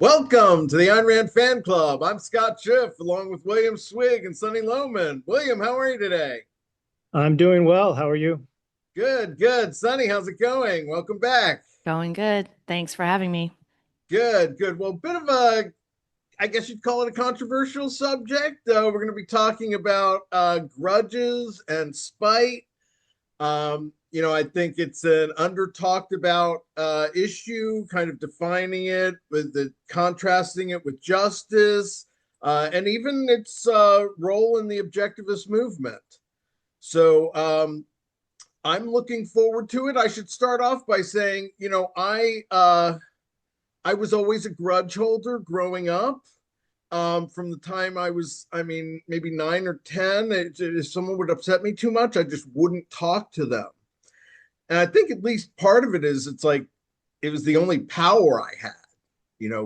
Welcome to the Ayn Rand Fan Club. I'm Scott Schiff, along with William Swig and Sonny Lohmann. William, how are you today? I'm doing well. How are you? Good, good. Sonny, how's it going? Welcome back. Going good. Thanks for having me. Good, good. Well, bit of I guess you'd call it a controversial subject. We're going to be talking about grudges and spite. I think it's an under talked about issue, kind of defining it with the contrasting it with justice, and even its role in the objectivist movement. So I'm looking forward to it. I should start off by saying, I was always a grudge holder growing up. From the time I was, maybe 9 or 10, if someone would upset me too much, I just wouldn't talk to them. And I think at least part of it is it's like it was the only power I had,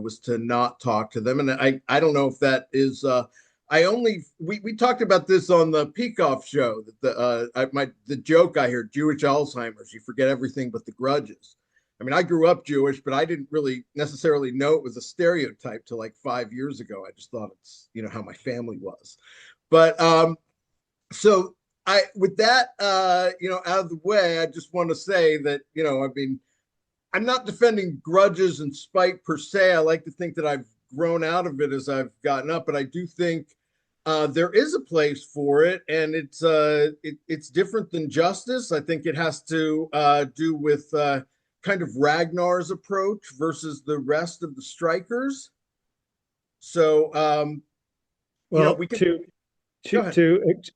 was to not talk to them. And I don't know if that is we talked about this on the Peikoff show that the joke I hear, Jewish Alzheimer's, you forget everything but the grudges. I mean, I grew up Jewish, but I didn't really necessarily know it was a stereotype till like 5 years ago. I just thought it's, how my family was. But so with that, out of the way, I just want to say that, I'm not defending grudges and spite per se. I like to think that I've grown out of it as I've gotten up, but I do think there is a place for it, and it's different than justice. I think it has to do with kind of Ragnar's approach versus the rest of the strikers. So, we can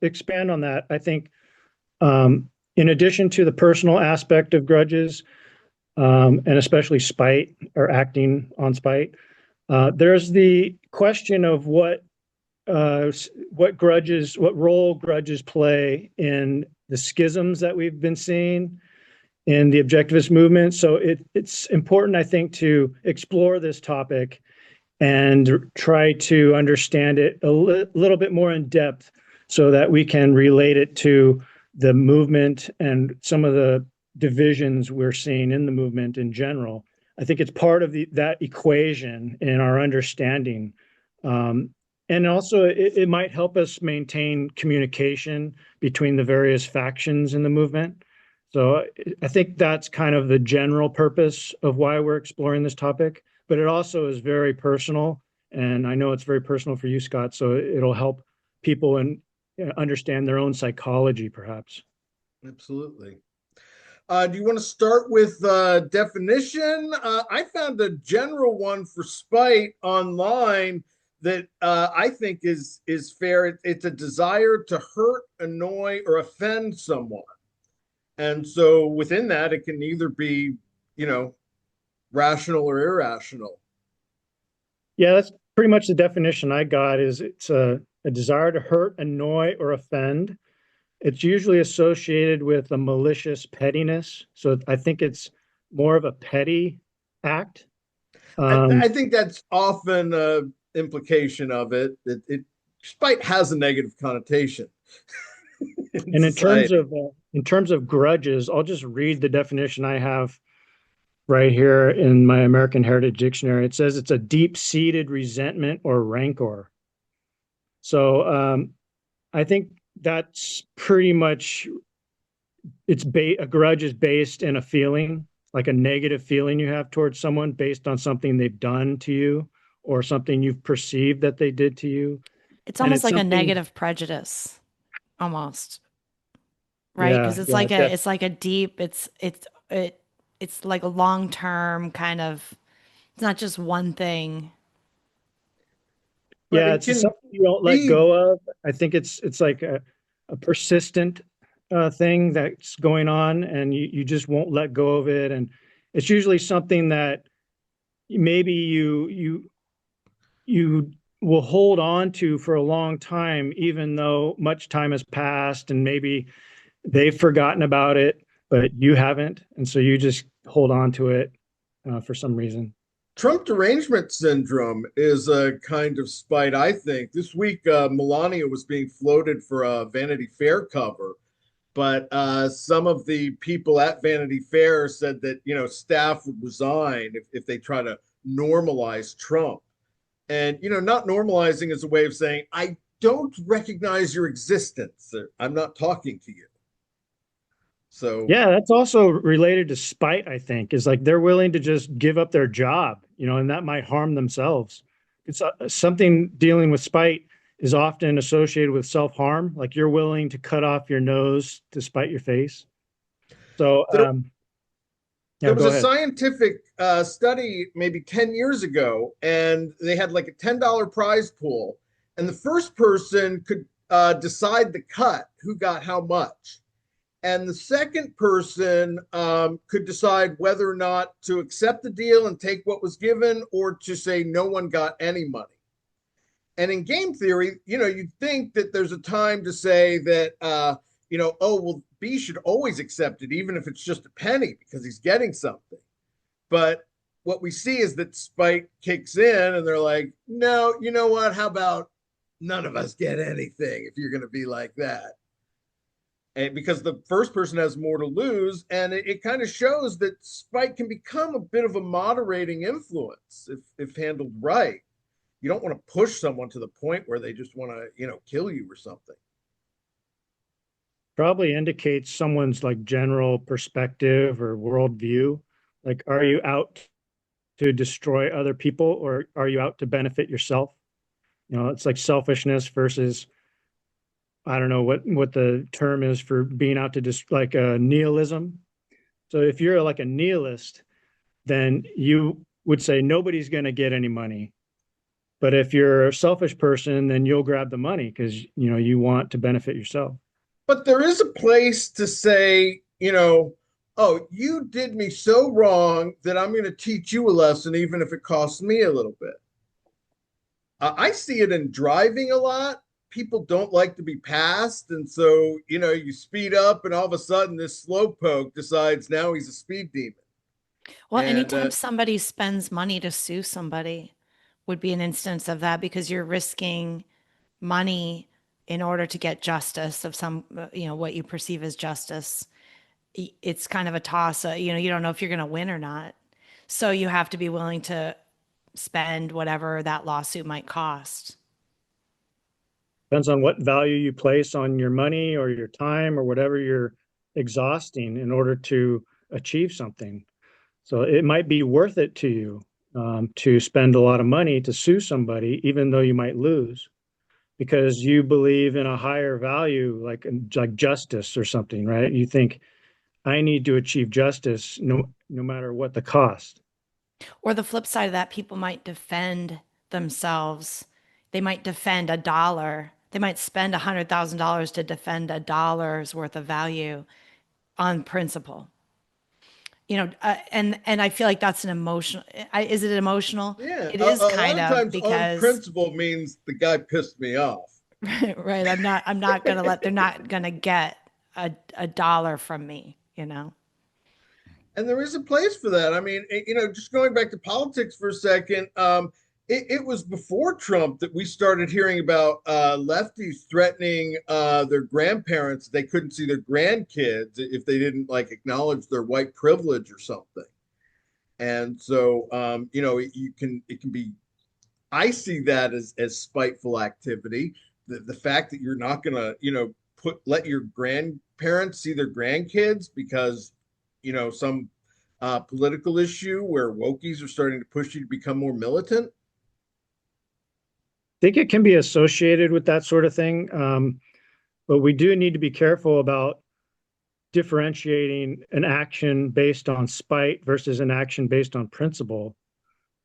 expand on that. I think, in addition to the personal aspect of grudges, and especially spite or acting on spite, there's the question of what role grudges play in the schisms that we've been seeing in the objectivist movement. So it's important, I think, to explore this topic and try to understand it a little bit more in depth so that we can relate it to the movement and some of the divisions we're seeing in the movement in general. I think it's part of that equation in our understanding. And also, it might help us maintain communication between the various factions in the movement. So I think that's kind of the general purpose of why we're exploring this topic, but it also is very personal. And I know it's very personal for you, Scott, so it'll help people understand their own psychology, perhaps. Absolutely. Do you want to start with definition? I found a general one for spite online that I think is fair. It's a desire to hurt, annoy, or offend someone. And so within that, it can either be, rational or irrational. Yeah, that's pretty much the definition I got. It's a desire to hurt, annoy, or offend. It's usually associated with a malicious pettiness. So I think it's more of a petty act. I think that's often an implication of it. Spite has a negative connotation. And in terms of grudges, I'll just read the definition I have right here in my American Heritage Dictionary. It says it's a deep-seated resentment or rancor. So I think that's pretty much a grudge is based in a feeling, like a negative feeling you have towards someone based on something they've done to you or something you've perceived that they did to you. It's almost like a negative prejudice, almost, right? Because it's like a deep, it's like a long-term kind of, it's not just one thing. Yeah, it's something you don't let go of. I think it's like a persistent thing that's going on, and you just won't let go of it. And it's usually something that maybe you will hold on to for a long time, even though much time has passed and maybe they've forgotten about it, but you haven't. And so you just hold on to it for some reason. Trump derangement syndrome is a kind of spite, I think. This week, Melania was being floated for a Vanity Fair cover, but some of the people at Vanity Fair said that, staff would resign if they try to normalize Trump. And, not normalizing is a way of saying, I don't recognize your existence. I'm not talking to you. So, yeah, that's also related to spite, I think, is like they're willing to just give up their job, and that might harm themselves. It's something dealing with spite is often associated with self-harm. Like you're willing to cut off your nose to spite your face. So, there, yeah, there was go a ahead. scientific study maybe 10 years ago, and they had like a $10 prize pool. And the first person could decide the cut, who got how much. And the second person could decide whether or not to accept the deal and take what was given, or to say no one got any money. And in game theory, you'd think that there's a time to say that, oh, well, B should always accept it, even if it's just a penny, because he's getting something. But what we see is that spite kicks in, and they're like, no, you know what? How about none of us get anything if you're going to be like that? And because the first person has more to lose, and it kind of shows that spite can become a bit of a moderating influence if handled right. You don't want to push someone to the point where they just want to, kill you or something. Probably indicates someone's like general perspective or worldview. Like, are you out to destroy other people, or are you out to benefit yourself? It's like selfishness versus, I don't know what the term is for being out to just like a nihilism. So if you're like a nihilist, then you would say nobody's going to get any money. But if you're a selfish person, then you'll grab the money because you want to benefit yourself. But there is a place to say, oh, you did me so wrong that I'm going to teach you a lesson, even if it costs me a little bit. I see it in driving a lot. People don't like to be passed. And so, you speed up, and all of a sudden this slowpoke decides now he's a speed demon. Well, And anytime somebody spends money to sue somebody would be an instance of that, because you're risking money in order to get justice of some, what you perceive as justice. It's kind of a toss. You don't know if you're going to win or not. So you have to be willing to spend whatever that lawsuit might cost. Depends on what value you place on your money or your time or whatever you're exhausting in order to achieve something. So it might be worth it to you to spend a lot of money to sue somebody, even though you might lose, because you believe in a higher value, like justice or something, right? You think I need to achieve justice no matter what the cost. Or the flip side of that, people might defend themselves. They might defend a dollar. They might spend $100,000 to defend a dollar's worth of value on principle. And I feel like that's an emotional. Is it emotional? yeah, It a is lot kind of of, times on because principle means the guy pissed me off. right. I'm not gonna let. They're not gonna get a dollar from me. And there is a place for that. I mean, just going back to politics for a second, it was before Trump that we started hearing about lefties threatening their grandparents. They couldn't see their grandkids if they didn't like acknowledge their white privilege or something. And so, it can be, I see that as spiteful activity. The fact that you're not going to, let your grandparents see their grandkids because, some political issue where wokies are starting to push you to become more militant. I think it can be associated with that sort of thing. But we do need to be careful about differentiating an action based on spite versus an action based on principle.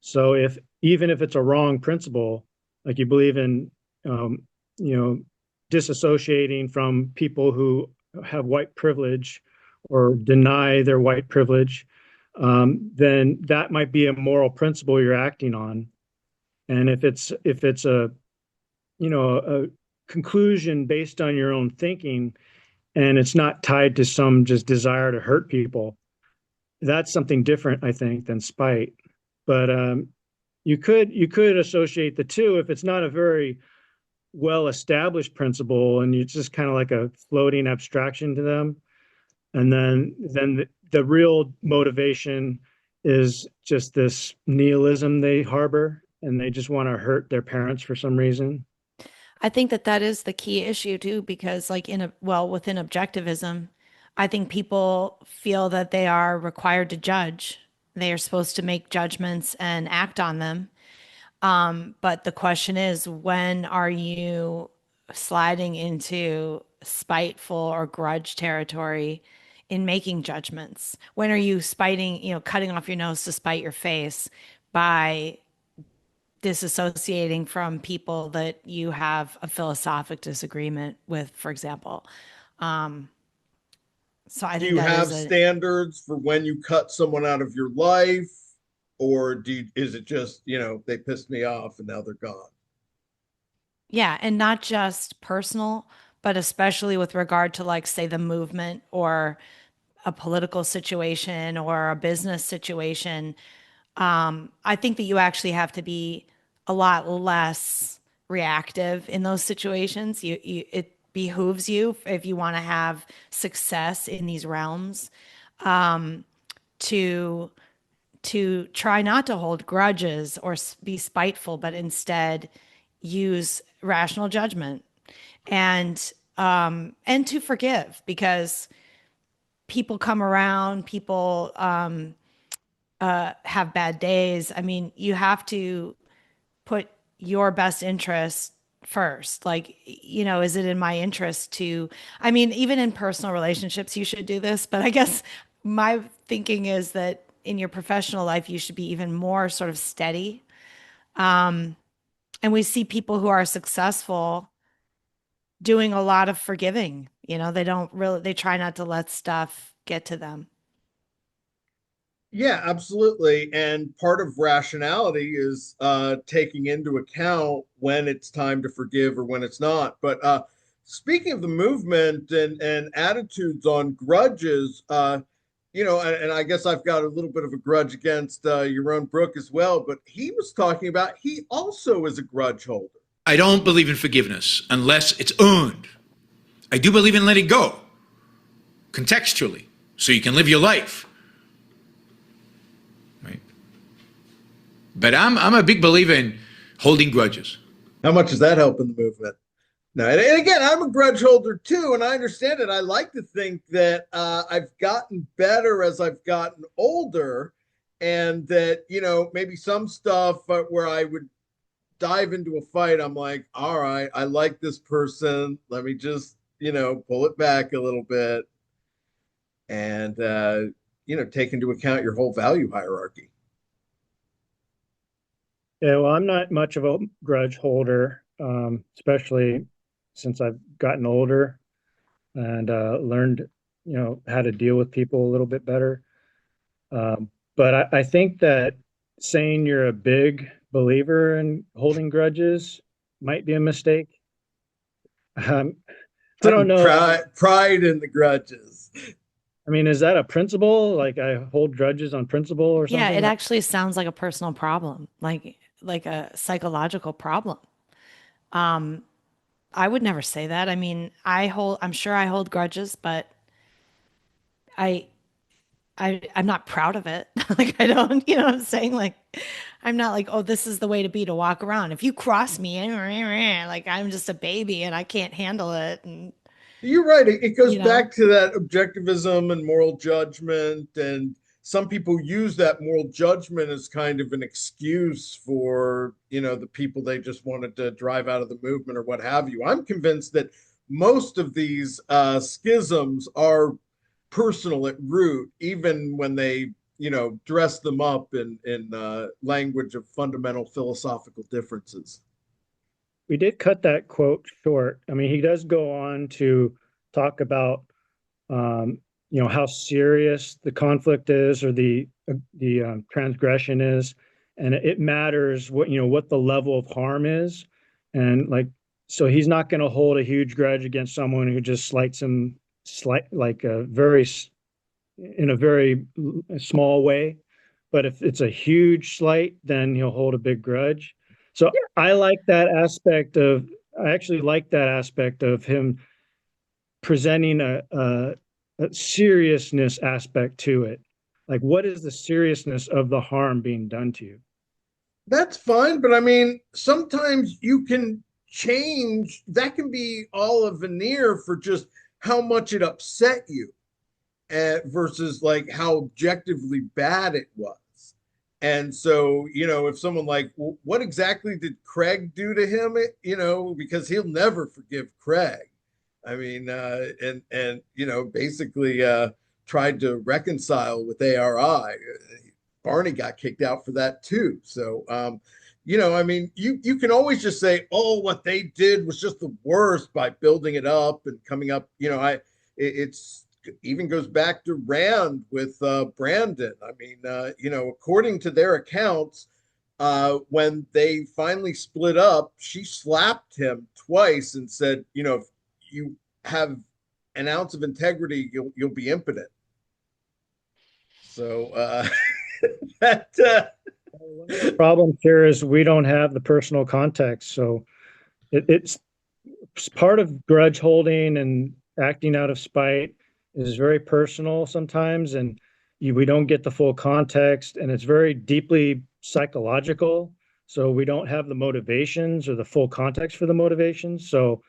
So even if it's a wrong principle, like you believe in, disassociating from people who have white privilege or deny their white privilege, then that might be a moral principle you're acting on. And if it's a a conclusion based on your own thinking, and it's not tied to some just desire to hurt people, that's something different, I think, than spite. But you could associate the two if it's not a very well established principle and it's just kind of like a floating abstraction to them. And then the real motivation is just this nihilism they harbor, and they just want to hurt their parents for some reason. I think that that is the key issue too, because like within objectivism, I think people feel that they are required to judge. They are supposed to make judgments and act on them. But the question is, when are you sliding into spiteful or grudge territory in making judgments? When are you cutting off your nose to spite your face by disassociating from people that you have a philosophic disagreement with, for example? So I Do think you that have is standards for when you cut someone out of your life, or is it just, they pissed me off and now they're gone? yeah, and not just personal, but especially with regard to like say the movement or a political situation or a business situation. I think that you actually have to be a lot less reactive in those situations. It behooves you if you want to have success in these realms, to try not to hold grudges or be spiteful, but instead use rational judgment and to forgive, because people come around, people have bad days. I mean, you have to put your best interest first. Like, is it in my interest to, I mean, even in personal relationships, you should do this, but I guess my thinking is that in your professional life, you should be even more sort of steady. And we see people who are successful doing a lot of forgiving. They try not to let stuff get to them. Yeah, absolutely. And part of rationality is taking into account when it's time to forgive or when it's not. But speaking of the movement and attitudes on grudges, and I guess I've got a little bit of a grudge against Yaron Brook as well, but he was talking about he also is a grudge holder. I don't believe in forgiveness unless it's earned. I do believe in letting go, contextually, so you can live your life. Right? But I'm a big believer in holding grudges. How much does that help in the movement? No, and again, I'm a grudge holder too, and I understand it. I like to think that I've gotten better as I've gotten older, and that maybe some stuff where I would dive into a fight, I'm like, all right, I like this person. Let me just pull it back a little bit, and take into account your whole value hierarchy. Yeah, well, I'm not much of a grudge holder, especially since I've gotten older and learned, how to deal with people a little bit better. But I think that saying you're a big believer in holding grudges might be a mistake. I don't know. Pride in the grudges. I mean, is that a principle? Like I hold grudges on principle or something? Yeah, it actually sounds like a personal problem, like a psychological problem. I would never say that. I mean, I'm sure I hold grudges, but I I'm not proud of it. Like I don't, what I'm saying? Like I'm not like, oh, this is the way to walk around. If you cross me, like I'm just a baby and I can't handle it. And you're right. It goes you know, back to that objectivism and moral judgment. And some people use that moral judgment as kind of an excuse for, the people they just wanted to drive out of the movement or what have you. I'm convinced that most of these schisms are personal at root, even when they, dress them up in language of fundamental philosophical differences. We did cut that quote short. I mean, he does go on to talk about, how serious the conflict is or the transgression is, and it matters what the level of harm is, and so he's not going to hold a huge grudge against someone who just slights him, in a very small way, but if it's a huge slight, then he'll hold a big grudge. So I actually like that aspect of him presenting a seriousness aspect to it. Like, what is the seriousness of the harm being done to you? That's fine, but I mean, sometimes you can change. That can be all a veneer for just how much it upset you, versus like how objectively bad it was. And so, if someone like, well, what exactly did Craig do to him? Because he'll never forgive Craig. I mean, basically tried to reconcile with ARI. Barney got kicked out for that too. So, I mean, you can always just say, oh, what they did was just the worst by building it up and coming up. It's even goes back to Rand with Brandon. I mean, according to their accounts, when they finally split up, she slapped him twice and said, if you have an ounce of integrity, you'll be impotent. So that the problem here is we don't have the personal context. So it's part of grudge holding and acting out of spite is very personal sometimes, and we don't get the full context, and it's very deeply psychological. So we don't have the motivations or the full context for the motivations. So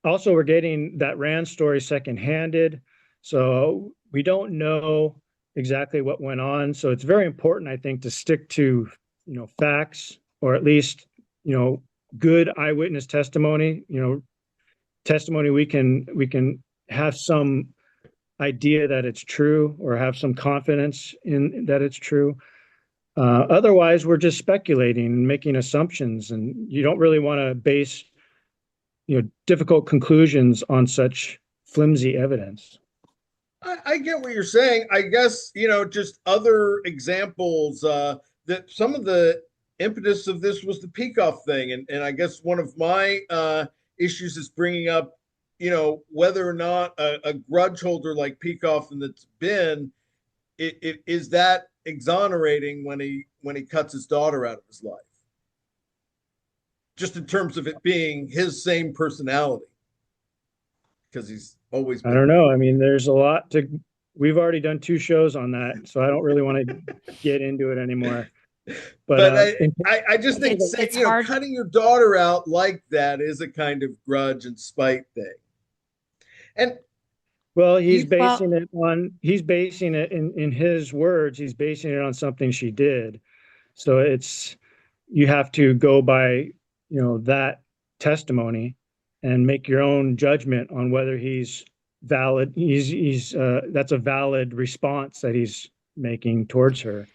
also we're getting that Rand story secondhanded. So we don't know exactly what went on. So it's very important, I think, to stick to, facts, or at least, good eyewitness testimony, testimony we can have some idea that it's true or have some confidence in that it's true. Otherwise, we're just speculating and making assumptions, and you don't really want to base, difficult conclusions on such flimsy evidence. I get what you're saying. I guess, just other examples, that some of the impetus of this was the Peikoff thing. And I guess one of my issues is bringing up, whether or not a grudge holder like Peikoff and that's been, it is that exonerating when he cuts his daughter out of his life, just in terms of it being his same personality, because he's always been. I don't know. I mean, there's a lot we've already done 2 shows on that, so I don't really want to get into it anymore. But I just think it's hard. Cutting your daughter out like that is a kind of grudge and spite thing. And well, he's basing it in his words, he's basing it on something she did. So you have to go by, that testimony and make your own judgment on whether he's valid. That's a valid response that he's making towards her.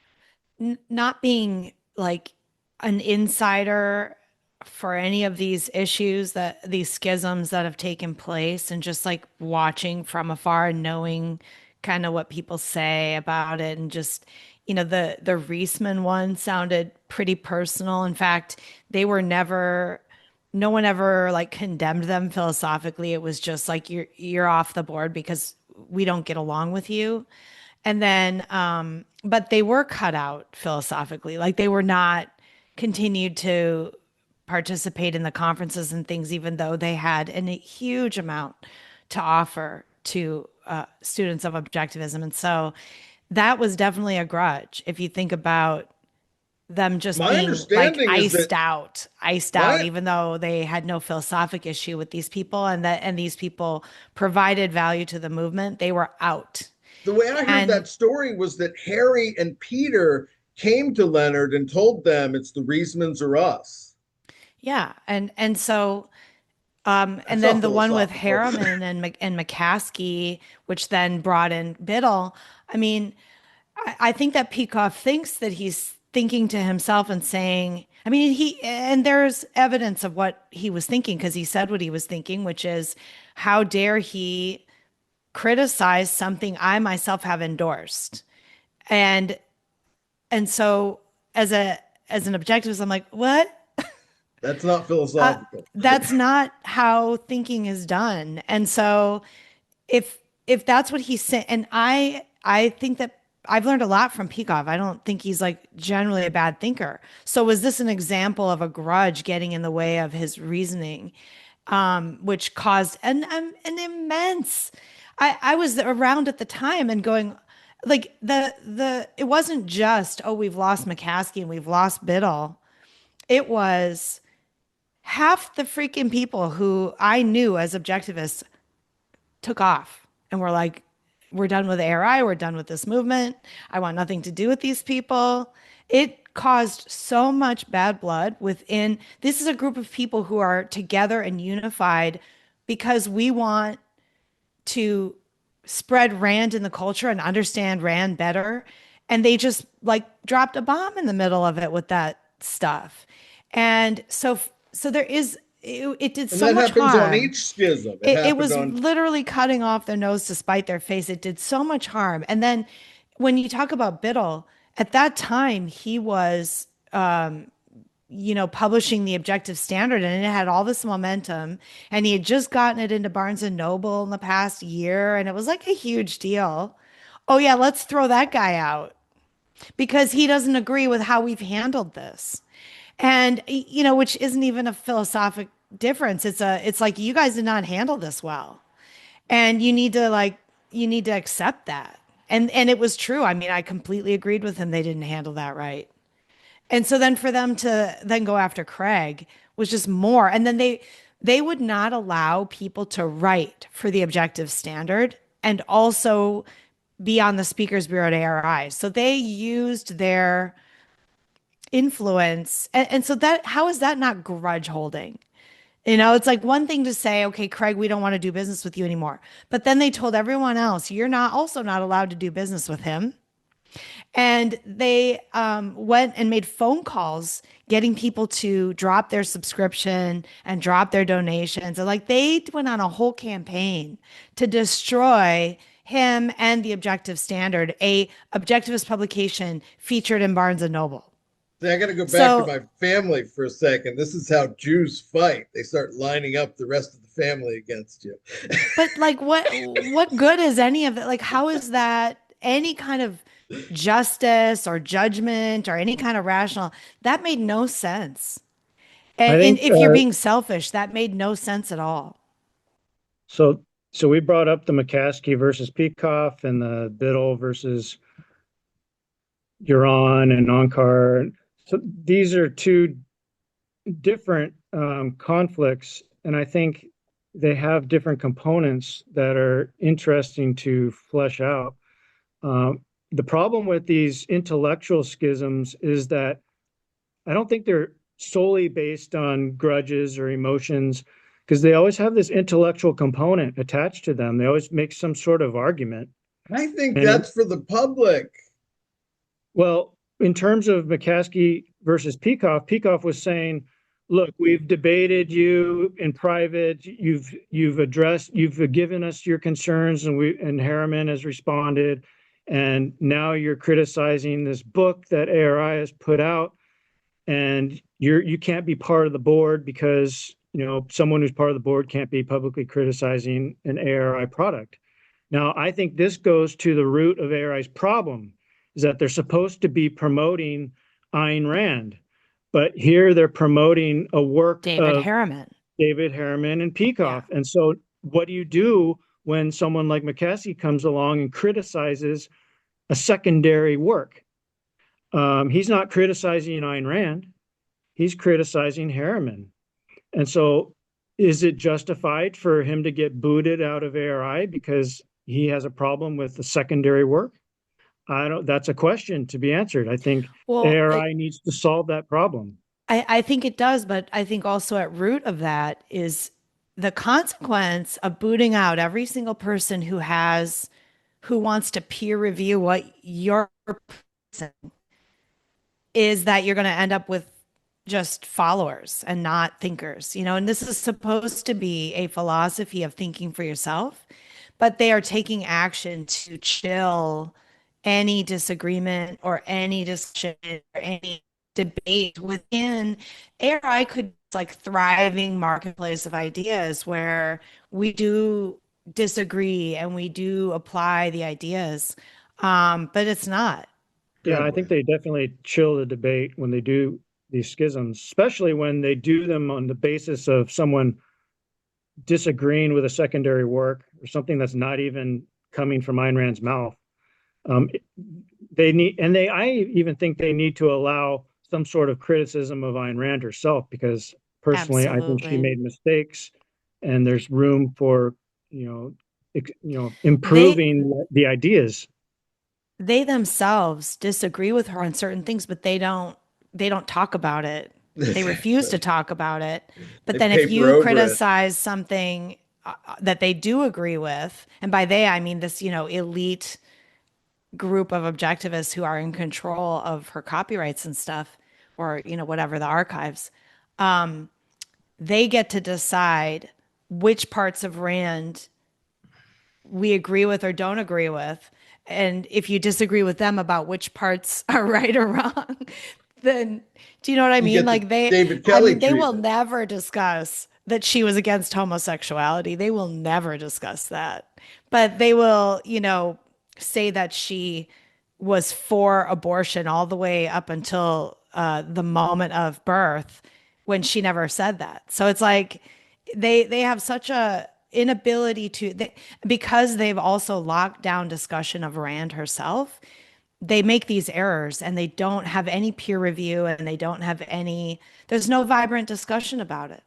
Not being like an insider for any of these issues, these schisms that have taken place, and just like watching from afar and knowing kind of what people say about it, and just, the Reisman one sounded pretty personal. In fact, no one ever like condemned them philosophically. It was just like, you're off the board because we don't get along with you. And then, but they were cut out philosophically. Like, they were not continued to participate in the conferences and things, even though they had a huge amount to offer to students of objectivism. And so that was definitely a grudge. If you think about them just being like iced out, even though they had no philosophic issue with these people, and these people provided value to the movement, they were out. The way I heard that story was that Harry and Peter came to Leonard and told them it's the Reismans or us. Yeah. And so, and then the one with Harriman and McCaskey, which then brought in Biddle. I mean, I think that Peikoff thinks that he's thinking to himself and saying, I mean, and there's evidence of what he was thinking, because he said what he was thinking, which is, how dare he criticize something I myself have endorsed. And so as an objectivist, I'm like, what? That's not philosophical. That's not how thinking is done. And so if that's what he's saying, and I think that I've learned a lot from Peikoff. I don't think he's like generally a bad thinker. So was this an example of a grudge getting in the way of his reasoning, which caused an immense, I was around at the time and going, like it wasn't just, oh, we've lost McCaskey and we've lost Biddle. It was half the freaking people who I knew as objectivists took off and were like, we're done with ARI, we're done with this movement. I want nothing to do with these people. It caused so much bad blood within. This is a group of people who are together and unified because we want to spread Rand in the culture and understand Rand better. And they just like dropped a bomb in the middle of it with that stuff. And so there is, it did so much harm. And that happens on each schism. It was literally cutting off their nose to spite their face. It did so much harm. And then when you talk about Biddle, at that time, he was, publishing the Objective Standard, and it had all this momentum. And he had just gotten it into Barnes and Noble in the past year, and it was like a huge deal. Oh yeah, let's throw that guy out because he doesn't agree with how we've handled this. And which isn't even a philosophic difference. It's like you guys did not handle this well. And you need to accept that. And it was true. I mean, I completely agreed with him. They didn't handle that right. And so then for them to then go after Craig was just more. And then they would not allow people to write for the Objective Standard and also be on the Speakers Bureau at ARI. So they used their influence. And so how is that not grudge holding? It's like one thing to say, okay, Craig, we don't want to do business with you anymore. But then they told everyone else, you're not allowed to do business with him. And they went and made phone calls, getting people to drop their subscription and drop their donations. And like they went on a whole campaign to destroy him and the Objective Standard, a objectivist publication featured in Barnes and Noble. I got to go back to my family for a second. This is how Jews fight. They start lining up the rest of the family against you. But like, what good is any of it? Like, how is that any kind of justice or judgment or any kind of rational? That made no sense. And if you're being selfish, that made no sense at all. So we brought up the McCaskey versus Peikoff and the Biddle versus Yaron and Onkar. So these are two different conflicts, and I think they have different components that are interesting to flesh out. The problem with these intellectual schisms is that I don't think they're solely based on grudges or emotions, because they always have this intellectual component attached to them. They always make some sort of argument. I think that's for the public. Well, in terms of McCaskey versus Peikoff, Peikoff was saying, look, we've debated you in private. You've given us your concerns, and Harriman has responded. And now you're criticizing this book that ARI has put out, and you can't be part of the board because someone who's part of the board can't be publicly criticizing an ARI product. Now, I think this goes to the root of ARI's problem, is that they're supposed to be promoting Ayn Rand, but here they're promoting a work David of Harriman and Peikoff. Yeah. And so what do you do when someone like McCaskey comes along and criticizes a secondary work? He's not criticizing Ayn Rand. He's criticizing Harriman. And so is it justified for him to get booted out of ARI because he has a problem with the secondary work? That's a question to be answered. I think ARI needs to solve that problem. I think it does, but I think also at root of that is the consequence of booting out every single person who wants to peer review what you're saying is that you're going to end up with just followers and not thinkers, and this is supposed to be a philosophy of thinking for yourself, but they are taking action to chill any disagreement or any discussion or any debate within ARI could be like thriving marketplace of ideas where we do disagree and we do apply the ideas, but it's not. Yeah, I think they definitely chill the debate when they do these schisms, especially when they do them on the basis of someone disagreeing with a secondary work or something that's not even coming from Ayn Rand's mouth. Um, I even think they need to allow some sort of criticism of Ayn Rand herself, because personally, I think she made mistakes, and there's room for, improving the ideas. They themselves disagree with her on certain things, but they don't talk about it. They refuse to talk about it. But then if you criticize something that they do agree with, and by they, I mean this, elite group of objectivists who are in control of her copyrights and stuff, or, whatever, the archives, they get to decide which parts of Rand we agree with or don't agree with. And if you disagree with them about which parts are right or wrong, then do you know what I mean? Like they will never discuss that she was against homosexuality. They will never discuss that. But they will, say that she was for abortion all the way up until the moment of birth, when she never said that. So it's like they have such a inability because they've also locked down discussion of Rand herself. They make these errors, and they don't have any peer review, and there's no vibrant discussion about it.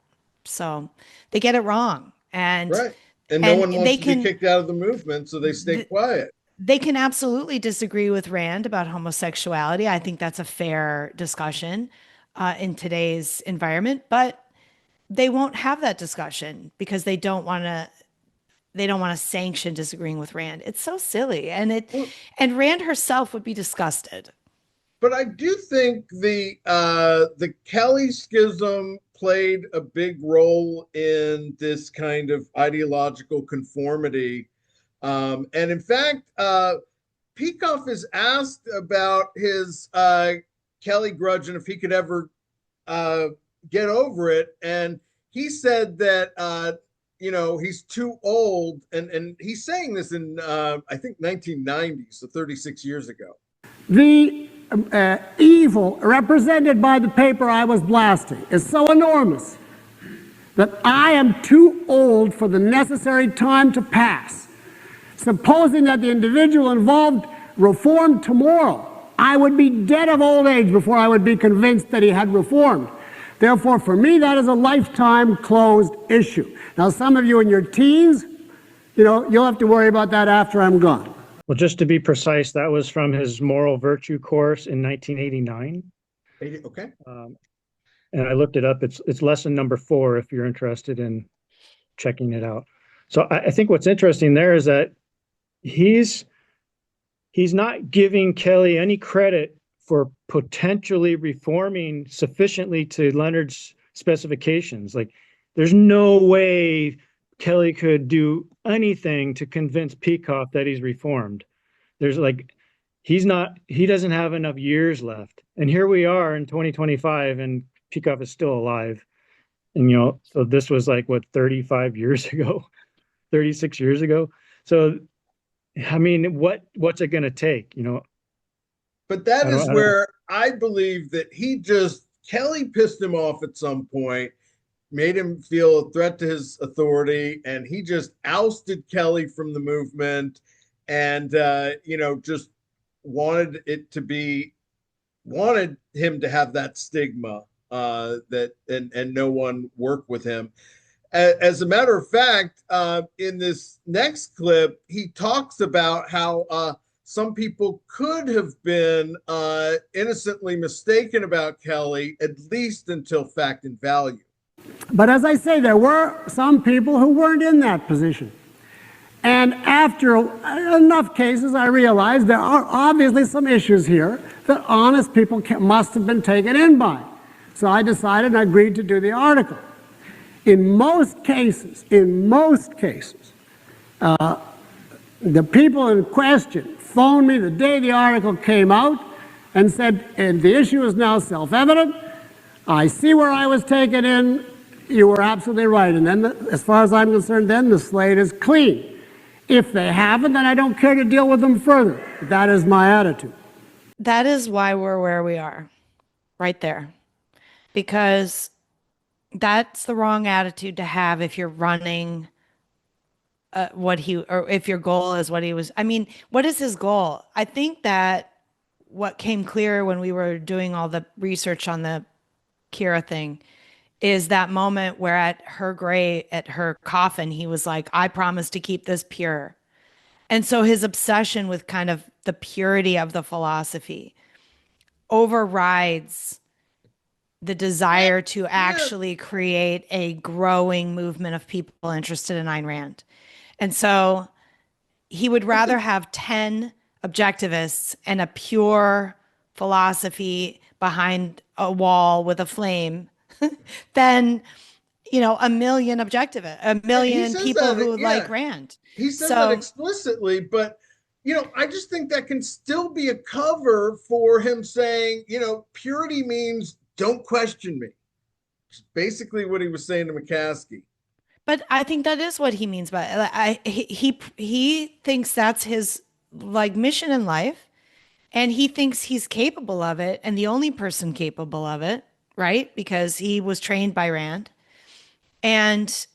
So they get it wrong. And right. And no one wants to be kicked out of the movement, so they stay quiet. They can absolutely disagree with Rand about homosexuality. I think that's a fair discussion in today's environment, but they won't have that discussion because they don't want to sanction disagreeing with Rand. It's so silly. And Rand herself would be disgusted. But I do think the Kelly schism played a big role in this kind of ideological conformity. And in fact, Peikoff is asked about his Kelly grudge and if he could ever get over it. And he said that, he's too old. And he's saying this in, I think, 1990, so 36 years ago. The evil represented by the paper I was blasting is so enormous that I am too old for the necessary time to pass. Supposing that the individual involved reformed tomorrow, I would be dead of old age before I would be convinced that he had reformed. Therefore, for me, that is a lifetime closed issue. Now, some of you in your teens, you'll have to worry about that after I'm gone. Well, just to be precise, that was from his moral virtue course in 1989. Okay. And I looked it up. It's lesson number 4 if you're interested in checking it out. So I think what's interesting there is that he's not giving Kelly any credit for potentially reforming sufficiently to Leonard's specifications. Like, there's no way Kelly could do anything to convince Peikoff that he's reformed. There's he doesn't have enough years left. And here we are in 2025 and Peikoff is still alive. And, so this was 35 years ago, 36 years ago. So, I mean, what's it going to take, But that is where I believe that Kelly pissed him off at some point, made him feel a threat to his authority, and he just ousted Kelly from the movement and, just wanted him to have that stigma and no one work with him. As a matter of fact, in this next clip, he talks about how some people could have been innocently mistaken about Kelly, at least until fact and value. But as I say, there were some people who weren't in that position. And after enough cases, I realized there are obviously some issues here that honest people must have been taken in by. So I decided and agreed to do the article. In most cases, the people in question phoned me the day the article came out and said, and the issue is now self-evident. I see where I was taken in. You were absolutely right. And then, as far as I'm concerned, then the slate is clean. If they haven't, then I don't care to deal with them further. That is my attitude. That is why we're where we are, right there. Because that's the wrong attitude to have if you're running what he, or if your goal is what he was, I mean, what is his goal? I think that what came clear when we were doing all the research on the Kira thing is that moment where at her coffin, he was like, I promise to keep this pure. And so his obsession with kind of the purity of the philosophy overrides the desire to actually create a growing movement of people interested in Ayn Rand. And so he would rather have 10 objectivists and a pure philosophy behind a wall with a flame than, you know, a million people who like Rand. He says that explicitly, but you know, I just think that can still be a cover for him saying, you know, purity means don't question me. Which is basically what he was saying to McCaskey. But I think that is what he means by he thinks that's his like mission in life, and he thinks he's capable of it, and the only person capable of it, right? Because he was trained by Rand. And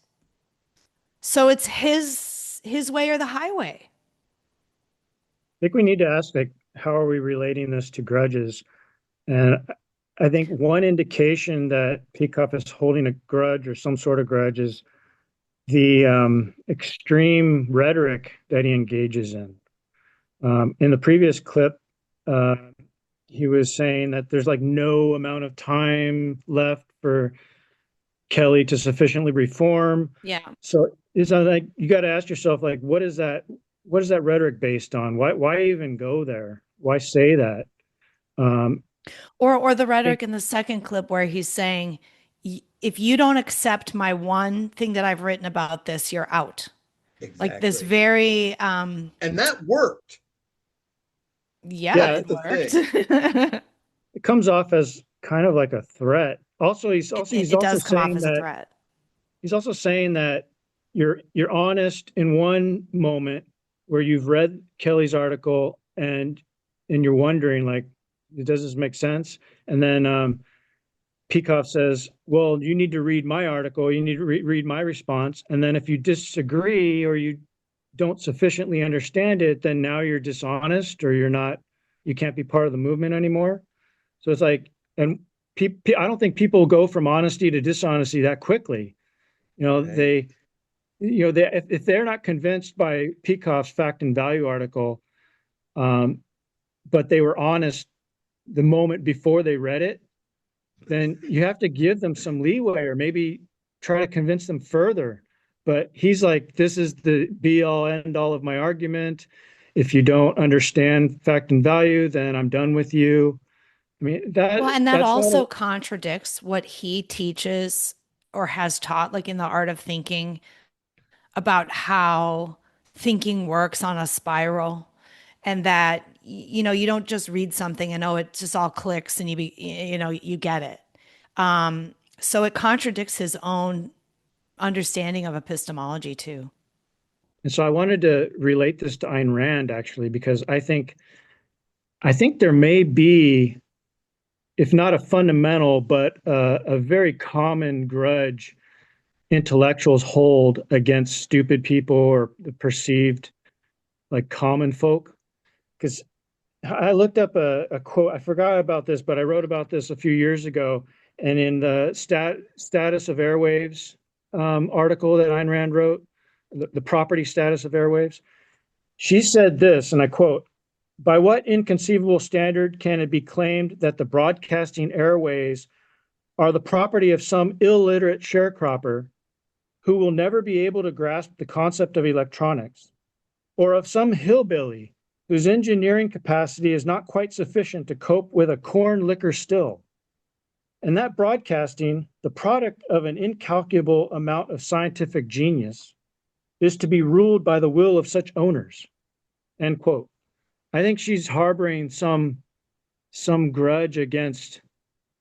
so it's his way or the highway. I think we need to ask, like, how are we relating this to Grudges? And I think one indication that Peikoff is holding a grudge or some sort of grudge is the extreme rhetoric that he engages in. In the previous clip, he was saying that there's like no amount of time left for Kelly to sufficiently reform. Yeah. So it's like you got to ask yourself, like, what is that rhetoric based on? Why even go there? Why say that? Or the rhetoric in the second clip where he's saying, if you don't accept my one thing that I've written about this, you're out. Exactly. Like this very and that worked. Yeah, it worked. It comes off as kind of like a threat. Also, he's also saying that he's also saying that you're honest in one moment where you've read Kelly's article and you're wondering, like, does this make sense? And then Peikoff says, well, you need to read my article. You need to read my response. And then if you disagree or you don't sufficiently understand it, then now you're dishonest or you can't be part of the movement anymore. So it's like, and I don't think people go from honesty to dishonesty that quickly. You know, right. If they're not convinced by Peikoff's fact and value article, but they were honest the moment before they read it, then you have to give them some leeway or maybe try to convince them further. But he's like, this is the be all end all of my argument. If you don't understand fact and value, then I'm done with you. I mean, that also contradicts what he teaches or has taught, like in the art of thinking, about how thinking works on a spiral, and that, you know, you don't just read something and it just all clicks and you get it. So it contradicts his own understanding of epistemology too. And so I wanted to relate this to Ayn Rand, actually, because I think there may be, if not a fundamental, but a very common grudge intellectuals hold against stupid people or the perceived like common folk. Because I looked up a quote, I forgot about this, but I wrote about this a few years ago. And in the status of airwaves article that Ayn Rand wrote, the property status of airwaves, she said this, and I quote, "By what inconceivable standard can it be claimed that the broadcasting airways are the property of some illiterate sharecropper who will never be able to grasp the concept of electronics, or of some hillbilly whose engineering capacity is not quite sufficient to cope with a corn liquor still? And that broadcasting, the product of an incalculable amount of scientific genius, is to be ruled by the will of such owners." End quote. I think she's harboring some grudge against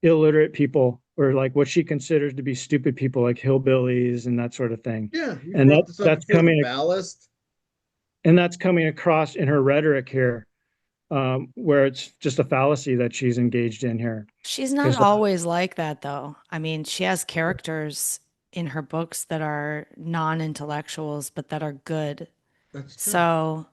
illiterate people, or like what she considers to be stupid people, like hillbillies and that sort of thing. Yeah, and that's coming ballast. And that's coming across in her rhetoric here, where it's just a fallacy that she's engaged in here. She's not always like that, though. I mean, she has characters in her books that are non-intellectuals, but that are good. That's true. So,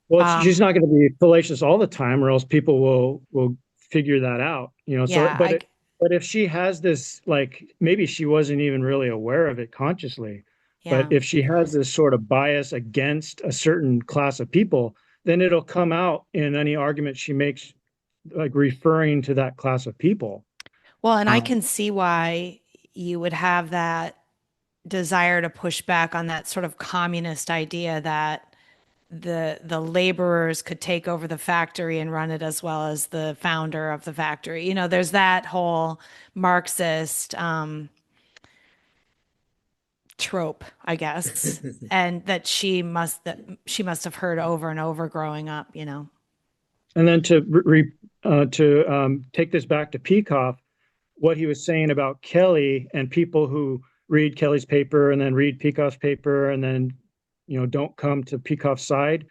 Well, she's not going to be fallacious all the time, or else people will figure that out. So, yeah, but if she has this, like, maybe she wasn't even really aware of it consciously, but yeah. if she has this sort of bias against a certain class of people, then it'll come out in any argument she makes, like referring to that class of people. Well, and I can see why you would have that desire to push back on that sort of communist idea that the laborers could take over the factory and run it as well as the founder of the factory. There's that whole Marxist trope, I guess, and that she must have heard over and over growing up. And then to take this back to Peikoff, what he was saying about Kelly and people who read Kelly's paper and then read Peikoff's paper and then don't come to Peikoff's side.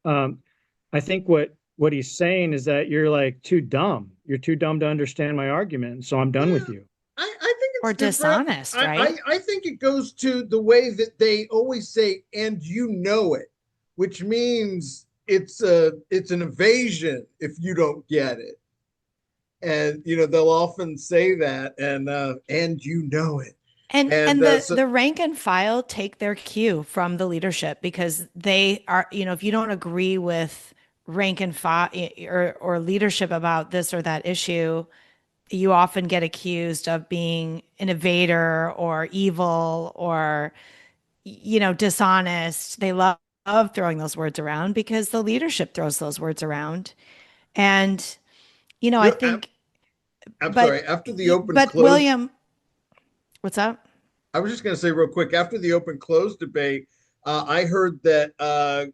I think what he's saying is that you're like too dumb. You're too dumb to understand my argument, so I'm done with you. I think it's or different. dishonest, right? I think it goes to the way that they always say, and it, which means it's an evasion if you don't get it. And they'll often say that, and it. And the rank and file take their cue from the leadership, because they are, if you don't agree with rank and file or leadership about this or that issue, you often get accused of being an evader or evil or, dishonest. They love throwing those words around because the leadership throws those words around. And, I think. I'm sorry, after the open but close. William, what's up? I was just going to say real quick, after the open close debate, I heard that,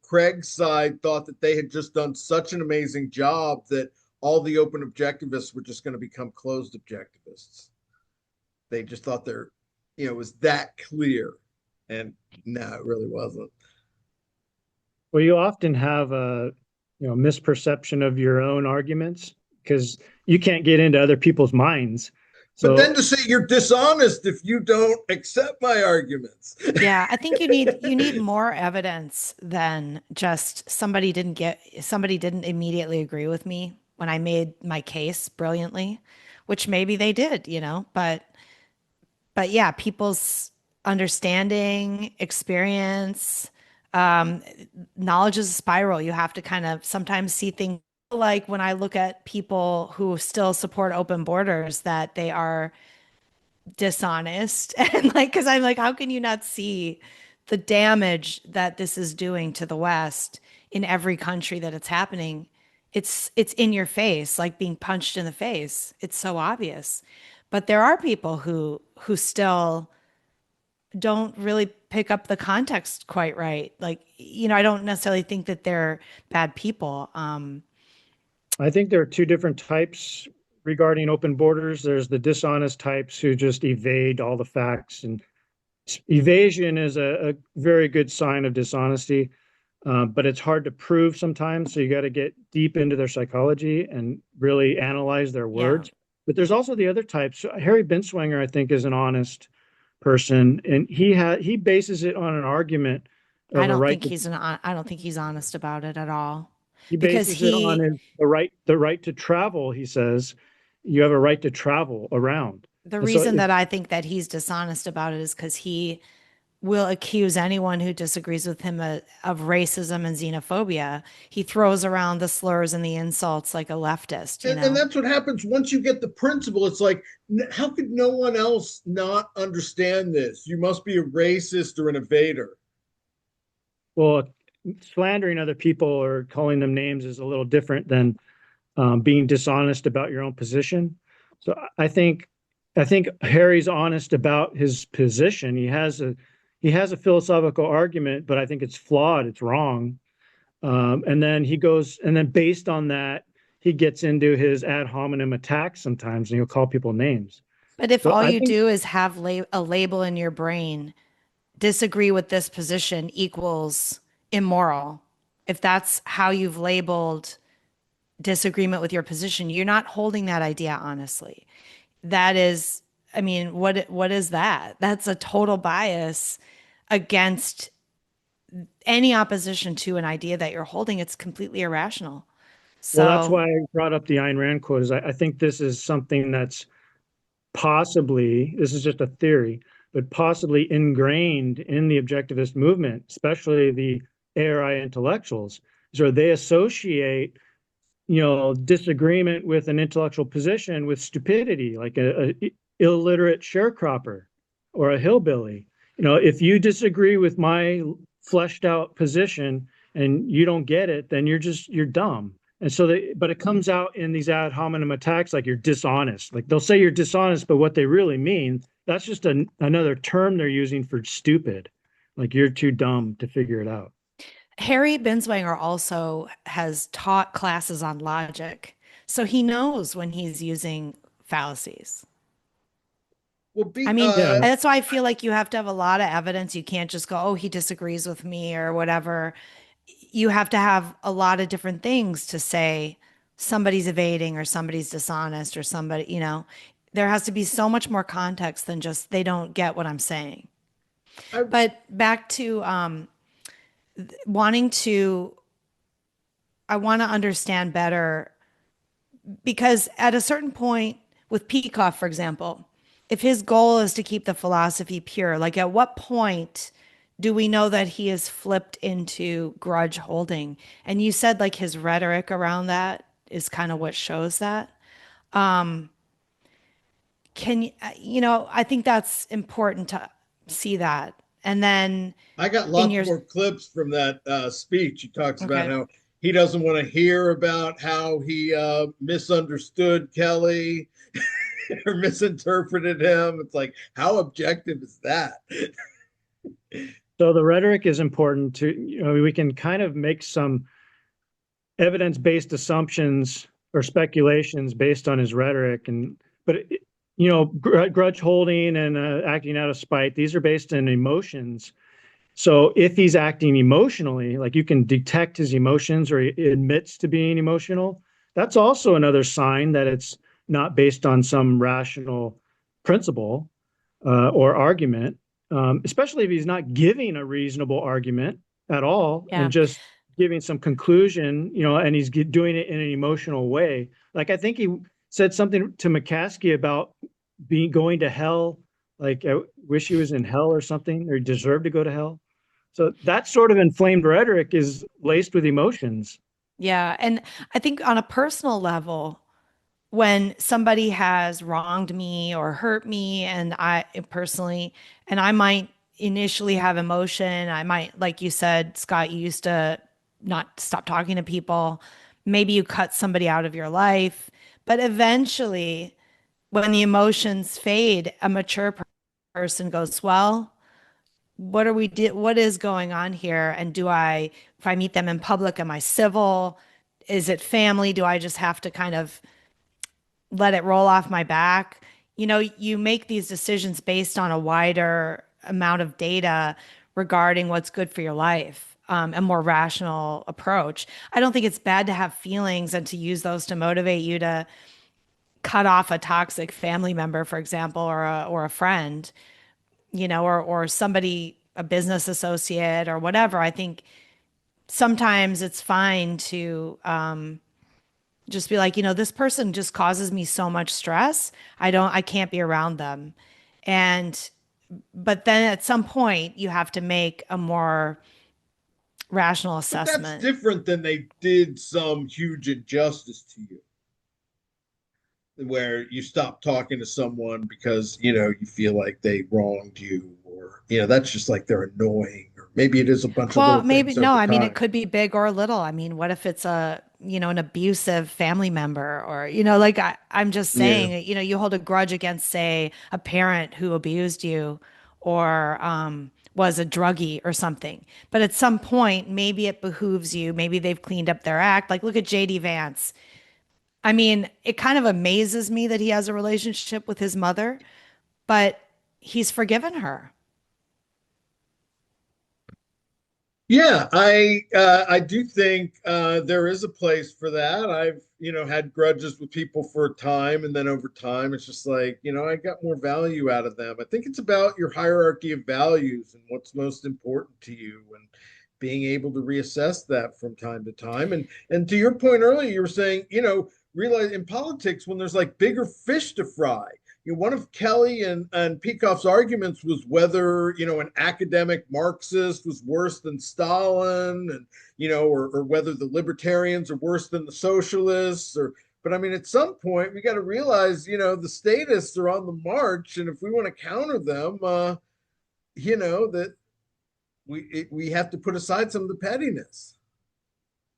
Craig's side thought that they had just done such an amazing job that all the open objectivists were just going to become closed objectivists. They just thought it was that clear. And no, it really wasn't. Well, you often have a misperception of your own arguments because you can't get into other people's minds. But then to say you're dishonest if you don't accept my arguments. Yeah, I think you need more evidence than just somebody didn't immediately agree with me when I made my case brilliantly, which maybe they did, but yeah, people's understanding, experience, knowledge is a spiral. You have to kind of sometimes see things, like when I look at people who still support open borders, that they are dishonest. And because I'm like, how can you not see the damage that this is doing to the West in every country that it's happening? It's in your face, like being punched in the face. It's so obvious. But there are people who still don't really pick up the context quite right. I don't necessarily think that they're bad people. I think there are two different types regarding open borders. There's the dishonest types who just evade all the facts, and evasion is a very good sign of dishonesty, but it's hard to prove sometimes. So you got to get deep into their psychology and really analyze their words. Yeah. But there's also the other types. Harry Binswanger, I think, is an honest person, and he bases it on an argument. I don't think he's honest about it at all. He bases it on the right to travel. He says you have a right to travel around. The reason that I think that he's dishonest about it is because he will accuse anyone who disagrees with him of racism and xenophobia. He throws around the slurs and the insults like a leftist. And that's what happens once you get the principle. It's like, how could no one else not understand this? You must be a racist or an evader. Well, slandering other people or calling them names is a little different than being dishonest about your own position. So I think Harry's honest about his position. He has a philosophical argument, but I think it's flawed. It's wrong. And then based on that, he gets into his ad hominem attacks sometimes, and he'll call people names. But if all you do is have a label in your brain, disagree with this position equals immoral. If that's how you've labeled disagreement with your position, you're not holding that idea honestly. That is I mean, what is that? That's a total bias against any opposition to an idea that you're holding. It's completely irrational. Well, that's So why I brought up the Ayn Rand quote. Is I think this is something that's possibly, this is just a theory, but possibly ingrained in the objectivist movement, especially the ARI intellectuals, so they associate, disagreement with an intellectual position with stupidity, like a illiterate sharecropper or a hillbilly. If you disagree with my fleshed out position and you don't get it, then you're dumb. And so but it comes out in these ad hominem attacks like you're dishonest. Like they'll say you're dishonest, but what they really mean, that's just another term they're using for stupid. Like you're too dumb to figure it out. Harry Binswanger also has taught classes on logic. So he knows when he's using fallacies. Well, I mean, that's why I feel like you have to have a lot of evidence. You can't just go, oh, he disagrees with me or whatever. You have to have a lot of different things to say somebody's evading or somebody's dishonest or somebody, there has to be so much more context than just they don't get what I'm saying. But back to I want to understand better, because at a certain point with Peikoff, for example, if his goal is to keep the philosophy pure, like at what point do we know that he is flipped into grudge holding? And you said like his rhetoric around that is kind of what shows that. Can I think that's important to see that. And then I got lots more clips from that speech. He talks about how he doesn't want to hear about how he misunderstood Kelly or misinterpreted him. It's like, how objective is that? So the rhetoric is important to, we can kind of make some evidence-based assumptions or speculations based on his rhetoric. But grudge holding and acting out of spite, these are based in emotions. So if he's acting emotionally, like you can detect his emotions or he admits to being emotional, that's also another sign that it's not based on some rational principle or argument, especially if he's not giving a reasonable argument at all and just giving some conclusion, and he's doing it in an emotional way. Like I think he said something to McCaskey about going to hell, like I wish he was in hell or something, or he deserved to go to hell. So that sort of inflamed rhetoric is laced with emotions. Yeah. And I think on a personal level, when somebody has wronged me or hurt me, and I might initially have emotion, I might, like you said, Scott, you used to not stop talking to people. Maybe you cut somebody out of your life, but eventually when the emotions fade, a mature person goes, well, what is going on here? And if I meet them in public, am I civil? Is it family? Do I just have to kind of let it roll off my back? You make these decisions based on a wider amount of data regarding what's good for your life, a more rational approach. I don't think it's bad to have feelings and to use those to motivate you to cut off a toxic family member, for example, or a friend, or somebody, a business associate or whatever. I think sometimes it's fine to just be like, this person just causes me so much stress. I can't be around them. But then at some point you have to make a more rational assessment. But that's different than they did some huge injustice to you, where you stop talking to someone because you feel like they wronged you, or that's just like they're annoying, or maybe it is a bunch of little maybe things no, over I mean time. it could be big or little. I mean, what if it's an abusive family member, or like I'm just saying, you hold a grudge against, say, a parent who abused you or was a druggie or something. But at some point, maybe it behooves you. Maybe they've cleaned up their act. Like look at JD Vance. I mean, it kind of amazes me that he has a relationship with his mother, but he's forgiven her. Yeah, I do think there is a place for that. I've had grudges with people for a time, and then over time, it's just like, I got more value out of them. I think it's about your hierarchy of values and what's most important to you, and being able to reassess that from time to time. And to your point earlier, you were saying, realize in politics when there's like bigger fish to fry. One of Kelly and Peikoff's arguments was whether, an academic Marxist was worse than Stalin, and, or whether the libertarians are worse than the socialists, but I mean, at some point we got to realize, the statists are on the march. And if we want to counter them, that we have to put aside some of the pettiness.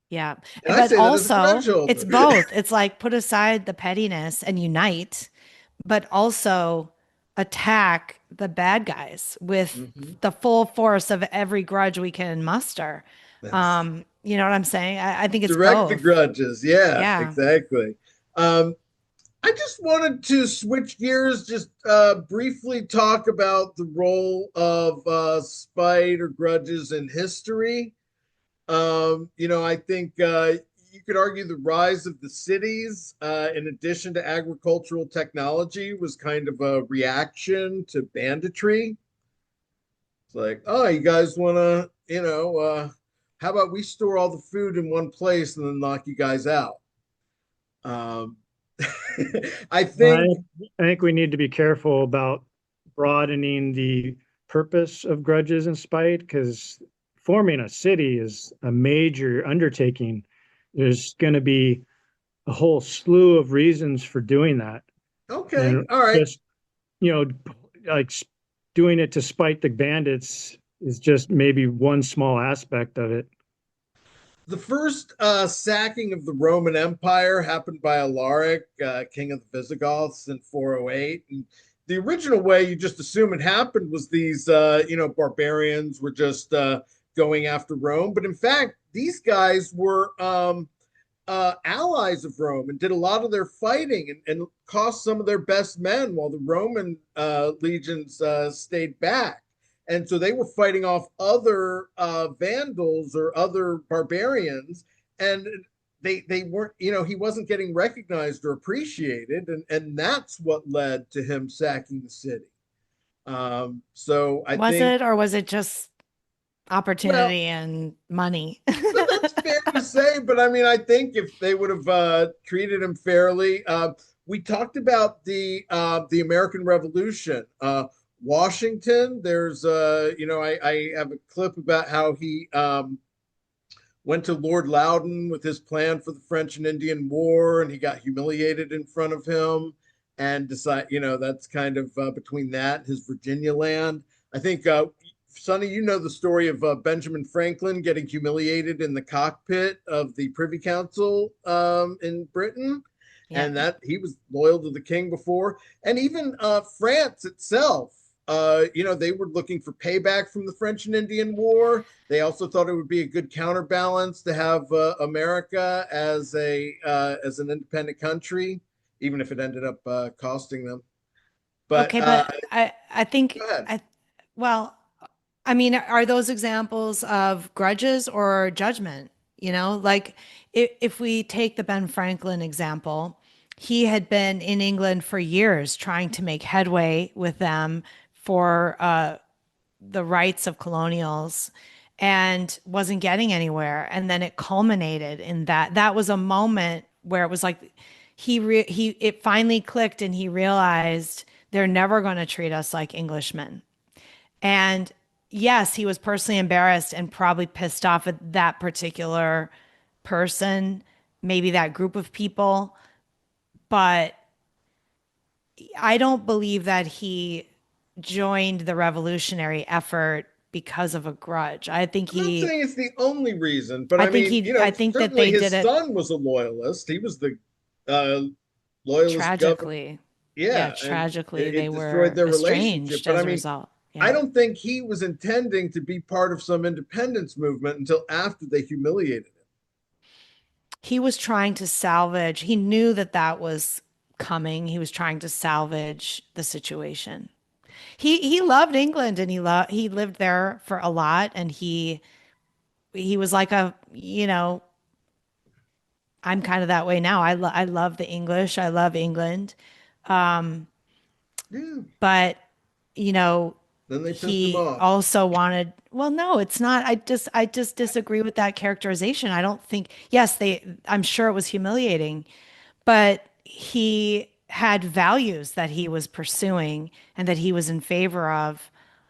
Yeah. And but also it's both. It's like put aside the pettiness and unite, but also attack the bad guys with the full force of every grudge we can muster. You know what I'm saying? I think it's direct both. the grudges. Yeah, Yeah. exactly. I just wanted to switch gears, just briefly talk about the role of spite or grudges in history. I think you could argue the rise of the cities, in addition to agricultural technology, was kind of a reaction to banditry. It's like, oh, you guys want to, how about we store all the food in one place and then knock you guys out? I think we need to be careful about broadening the purpose of grudges and spite, because forming a city is a major undertaking. There's going to be a whole slew of reasons for doing that. Okay, and all right. Just, like doing it to spite the bandits is just maybe one small aspect of it. The first sacking of the Roman Empire happened by Alaric, king of the Visigoths, in 408. And the original way you just assume it happened was these, barbarians were just going after Rome. But in fact, these guys were allies of Rome and did a lot of their fighting and cost some of their best men while the Roman legions stayed back. And so they were fighting off other vandals or other barbarians, and they weren't, he wasn't getting recognized or appreciated, and that's what led to him sacking the city. So I was think, it, or was it just opportunity and money? that's fair to say, but I mean, I think if they would have treated him fairly, we talked about the American Revolution. Washington, there's I have a clip about how he went to Lord Loudon with his plan for the French and Indian War, and he got humiliated in front of him, and that's kind of between that and his Virginia land. I think Sonny, the story of Benjamin Franklin getting humiliated in the cockpit of the Privy Council in Britain. Yeah. And that he was loyal to the king before. And even France itself, they were looking for payback from the French and Indian War. They also thought it would be a good counterbalance to have America as an independent country, even if it ended up costing them. But okay, but I think I mean, are those examples of grudges or judgment? Like if we take the Ben Franklin example, he had been in England for years trying to make headway with them for the rights of colonials and wasn't getting anywhere. And then it culminated in that. That was a moment where it was like it finally clicked, and he realized they're never going to treat us like Englishmen. And yes, he was personally embarrassed and probably pissed off at that particular person, maybe that group of people. But I don't believe that he joined the revolutionary effort because of a grudge. I think I'm not saying it's the only reason, but I think that they did it. His son was a loyalist. He was the loyalist. Tragically. Yeah, tragically, they destroyed their relationship. But as a result. Yeah. I don't think he was intending to be part of some independence movement until after they humiliated him. He was trying to salvage. He knew that was coming. He was trying to salvage the situation. He loved England, and he lived there for a lot, and he was like a I'm kind of that way now. I love the English. I love England. Yeah. But, you know, Then they pissed him he off. also wanted, well, no, it's not. I just disagree with that characterization. I don't think, yes, I'm sure it was humiliating, but he had values that he was pursuing and that he was in favor of.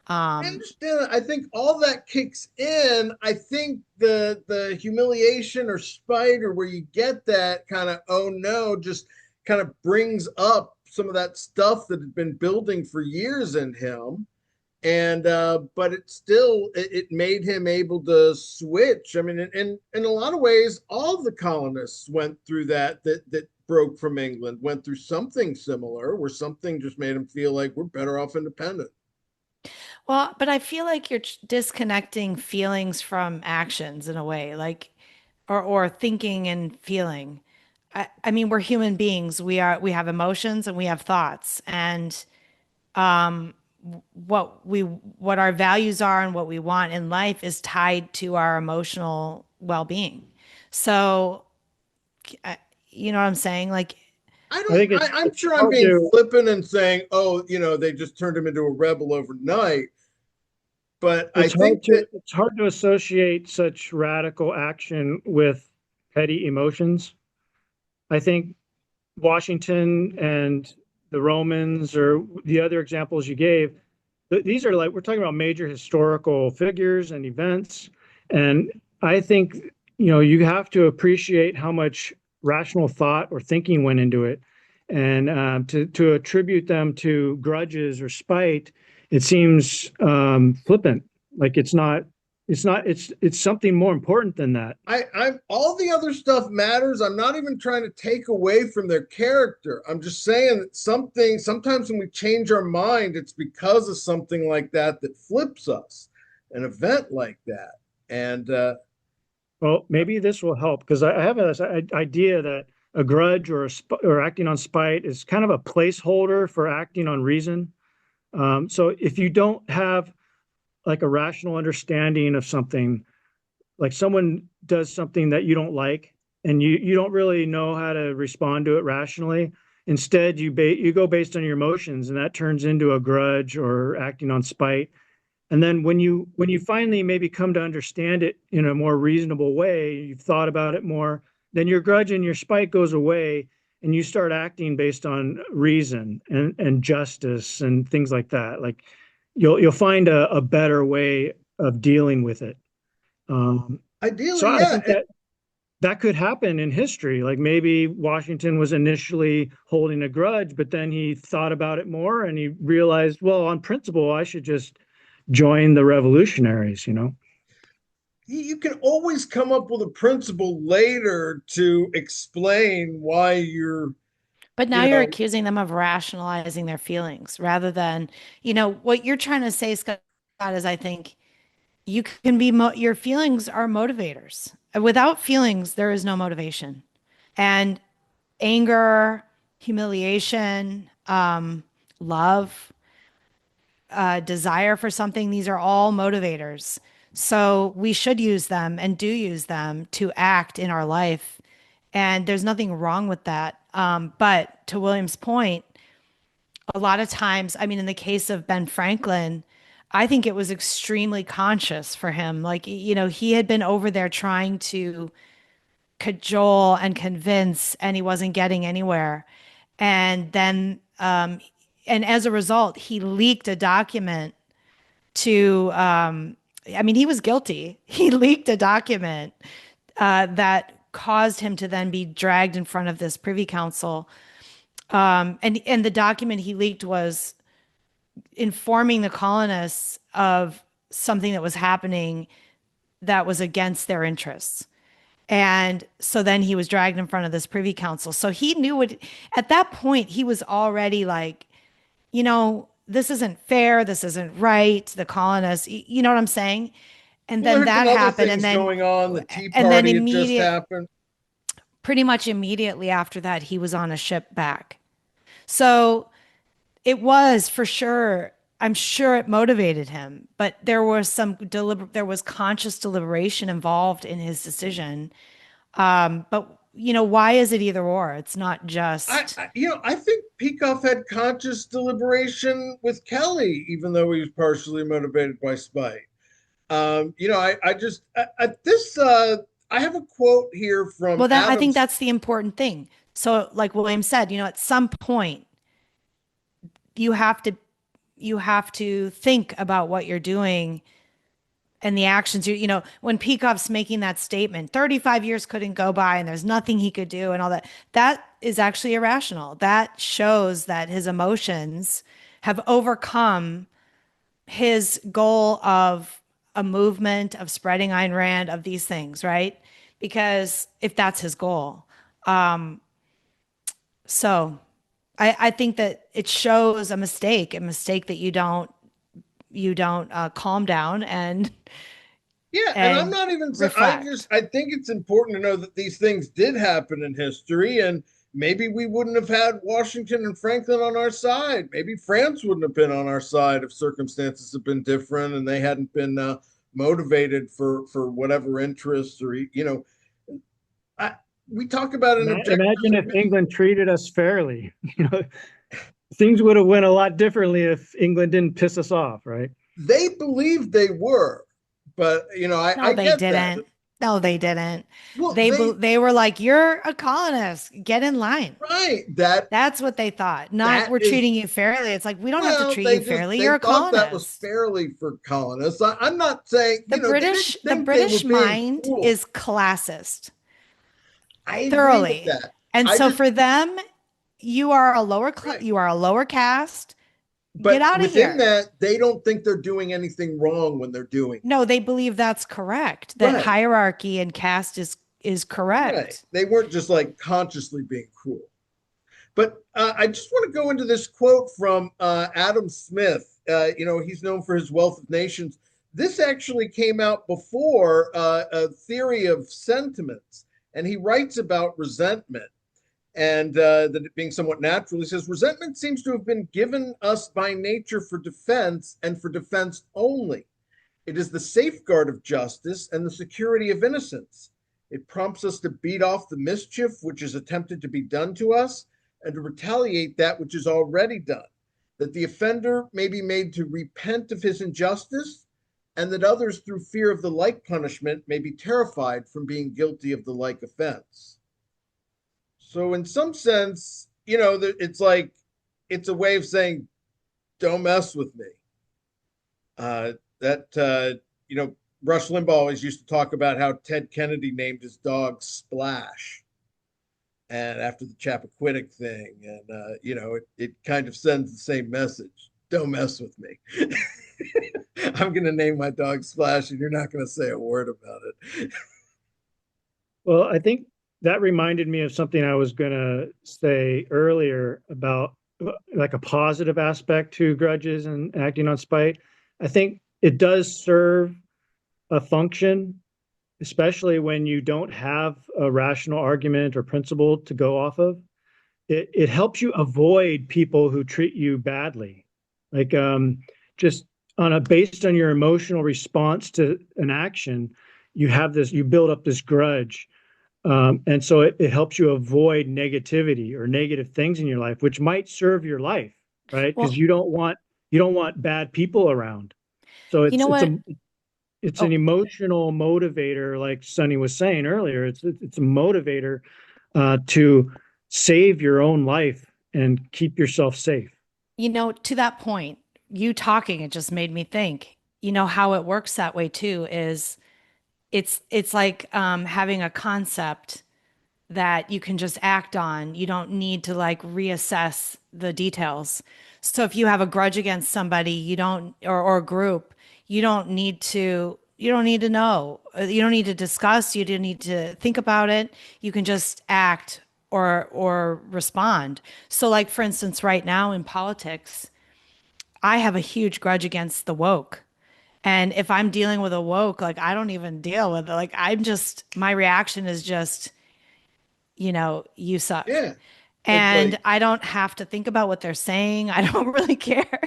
I understand that. I think all that kicks in. I think the humiliation or spite or where you get that kind of oh no just kind of brings up some of that stuff that had been building for years in him. And but it made him able to switch. I mean, in a lot of ways, all the colonists went through that broke from England, went through something similar where something just made them feel like we're better off independent. Well, but I feel like you're disconnecting feelings from actions in a way, like, or thinking and feeling. I mean, we're human beings. We have emotions and we have thoughts, and um, what our values are and what we want in life is tied to our emotional well-being. So, you know what I'm saying? Like, I I don't. think I'm it's sure I'm hard being to flippant and saying, "Oh, they just turned him into a rebel overnight." But I think that it's hard to associate such radical action with petty emotions. I think Washington and the Romans or the other examples you gave, these are like we're talking about major historical figures and events. And I think, you have to appreciate how much rational thought or thinking went into it. And to attribute them to grudges or spite, it seems flippant. Like it's something more important than that. I'm all the other stuff matters. I'm not even trying to take away from their character. I'm just saying that sometimes when we change our mind, it's because of something like that that flips us, an event like that. And Well, maybe this will help because I have this idea that a grudge or acting on spite is kind of a placeholder for acting on reason. So if you don't have like a rational understanding of something, like someone does something that you don't like, and you don't really know how to respond to it rationally. Instead, you go based on your emotions, and that turns into a grudge or acting on spite. And then when you finally maybe come to understand it in a more reasonable way, you've thought about it more, then your grudge and your spite goes away, and you start acting based on reason and justice and things like that. Like you'll find a better way of dealing with it. So ideally, I yeah. think that could happen in history. Like maybe Washington was initially holding a grudge, but then he thought about it more and he realized, well, on principle, I should just join the revolutionaries. You can always come up with a principle later to explain why but now you you're know, accusing them of rationalizing their feelings rather than, what you're trying to say, Scott, is I think you can be your feelings are motivators. Without feelings, there is no motivation. And anger, humiliation, love, desire for something, these are all motivators. So we should use them and do use them to act in our life. And there's nothing wrong with that. But to William's point, a lot of times, I mean, in the case of Ben Franklin, I think it was extremely conscious for him. Like, he had been over there trying to cajole and convince, and he wasn't getting anywhere. And then, and as a result, he leaked a document to, I mean, he was guilty. He leaked a document that caused him to then be dragged in front of this Privy Council. And the document he leaked was informing the colonists of something that was happening that was against their interests. And so then he was dragged in front of this Privy Council. So he knew at that point, he was already like, this isn't fair. This isn't right. The colonists, you know what I'm saying? And well, then there's that been other happened. things going on. The Tea And then Party had just happened. pretty much immediately after that, he was on a ship back. So it was for sure. I'm sure it motivated him, but there was there was conscious deliberation involved in his decision. But why is it either or? It's not just. I think Peikoff had conscious deliberation with Kelly, even though he was partially motivated by spite. I have a quote here from. Well, I think that's the important thing. So, like William said, at some point, you have to think about what you're doing and the actions when Peikoff's making that statement, 35 years couldn't go by and there's nothing he could do and all that is actually irrational. That shows that his emotions have overcome his goal of a movement, of spreading Ayn Rand, of these things, right? Because if that's his goal. So I think that it shows a mistake that you don't calm down and I'm not even saying, I think it's important to know that these things did happen in history, and maybe we wouldn't have had Washington and Franklin on our side. Maybe France wouldn't have been on our side if circumstances had been different and they hadn't been motivated for whatever interests or we talk about an imagine if England treated us fairly. Things would have went a lot differently if England didn't piss us off, right? They believed they were, but I get didn't. That. No, they didn't. Well, they were like, "You're a colonist. Get in line." Right. That's what they thought. Not we're treating you fairly. It's like we don't have to treat you fairly. You're a colonist. That was fairly for colonists. I'm not saying the British mind is classist. I thoroughly. Agree with that. And so for them, you are a lower you are a lower caste. But get out of here. Within that, they don't think they're doing anything wrong when they're doing. No, they believe that's correct. That hierarchy and caste is correct. Right. They weren't just like consciously being cruel. But I just want to go into this quote from Adam Smith. He's known for his Wealth of Nations. This actually came out before a theory of sentiments, and he writes about resentment. And that it being somewhat natural, he says, resentment seems to have been given us by nature for defense and for defense only. It is the safeguard of justice and the security of innocence. It prompts us to beat off the mischief which is attempted to be done to us and to retaliate that which is already done, that the offender may be made to repent of his injustice, and that others, through fear of the like punishment, may be terrified from being guilty of the like offense. So in some sense, it's like, it's a way of saying, don't mess with me. Rush Limbaugh always used to talk about how Ted Kennedy named his dog Splash. And after the Chappaquiddick thing, and, it kind of sends the same message. Don't mess with me. I'm going to name my dog Splash and you're not going to say a word about it. Well, I think that reminded me of something I was going to say earlier about like a positive aspect to grudges and acting on spite. I think it does serve a function, especially when you don't have a rational argument or principle to go off of. It helps you avoid people who treat you badly. Like just based on your emotional response to an action, you build up this grudge. And so it helps you avoid negativity or negative things in your life, which might serve your life, right? Because you don't want bad people around. So it's an emotional motivator, like Sonny was saying earlier. It's a motivator to save your own life and keep yourself safe. To that point, you talking, it just made me think. How it works that way too is. It's like having a concept that you can just act on. You don't need to like reassess the details. So if you have a grudge against somebody, or a group, you don't need to know. You don't need to discuss. You don't need to think about it. You can just act or respond. So like, for instance, right now in politics, I have a huge grudge against the woke. And if I'm dealing with a woke, like I don't even deal with it. Like my reaction is just, you suck. Yeah. And I don't have to think about what they're saying. I don't really care,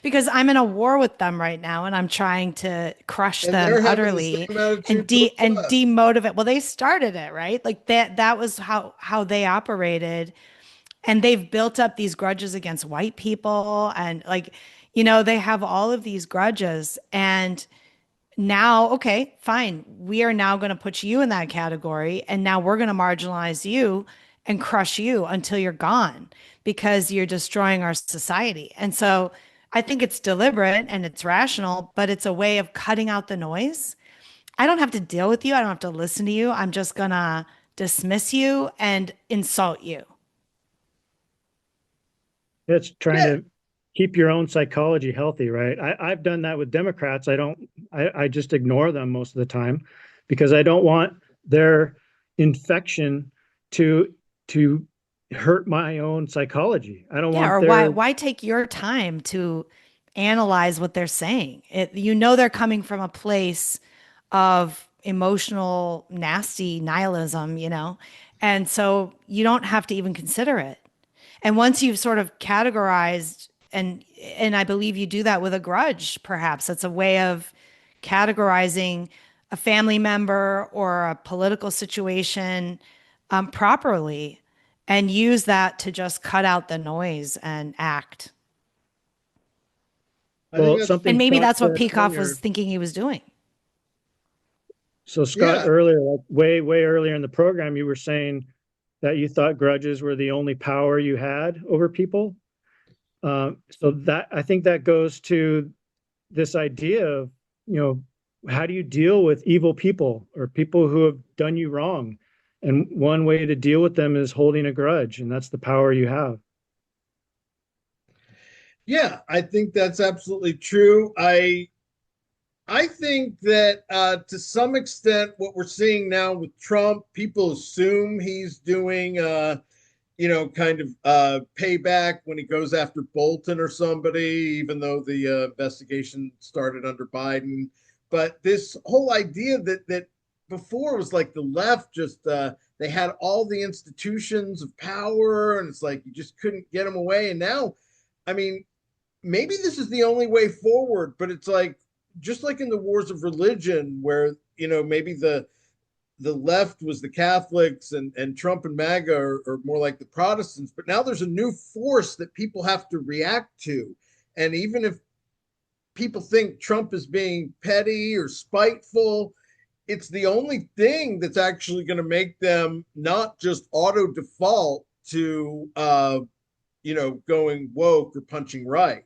because I'm in a war with them right now and I'm trying to crush them utterly and demotivate. Well, they started it, right? Like that was how they operated. And they've built up these grudges against white people and they have all of these grudges. And now, okay, fine. We are now going to put you in that category. And now we're going to marginalize you and crush you until you're gone because you're destroying our society. And so I think it's deliberate and it's rational, but it's a way of cutting out the noise. I don't have to deal with you. I don't have to listen to you. I'm just going to dismiss you and insult you. It's trying to keep your own psychology healthy, right? I've done that with Democrats. I just ignore them most of the time because I don't want their infection to hurt my own psychology. I don't want why take your time to analyze what they're saying? They're coming from a place of emotional, nasty nihilism, and so you don't have to even consider it. And once you've sort of categorized, and I believe you do that with a grudge, perhaps it's a way of categorizing a family member or a political situation properly, and use that to just cut out the noise and act. And maybe that's what Peikoff was thinking he was doing. So Scott, earlier, like way earlier in the program, you were saying that you thought grudges were the only power you had over people. So that, I think that goes to this idea of, how do you deal with evil people or people who have done you wrong? And one way to deal with them is holding a grudge, and that's the power you have. Yeah, I think that's absolutely true. I think that to some extent, what we're seeing now with Trump, people assume he's doing, kind of payback when he goes after Bolton or somebody, even though the investigation started under Biden. But this whole idea that before was like the left just they had all the institutions of power and it's like you just couldn't get them away. And now, I mean, maybe this is the only way forward, but it's like just like in the wars of religion where maybe the left was the Catholics and Trump and MAGA are more like the Protestants, but now there's a new force that people have to react to. And even if people think Trump is being petty or spiteful, it's the only thing that's actually going to make them not just auto default to, going woke or punching right.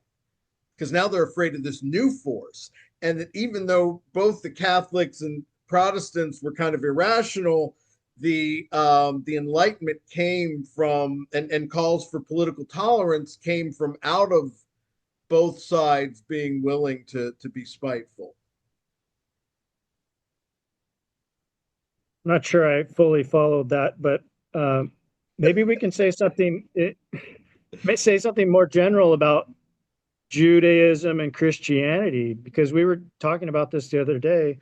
Because now they're afraid of this new force. And that even though both the Catholics and Protestants were kind of irrational, the Enlightenment came from, and calls for political tolerance came from out of both sides being willing to be spiteful. I'm not sure I fully followed that, but maybe we can say something more general about Judaism and Christianity, because we were talking about this the other day.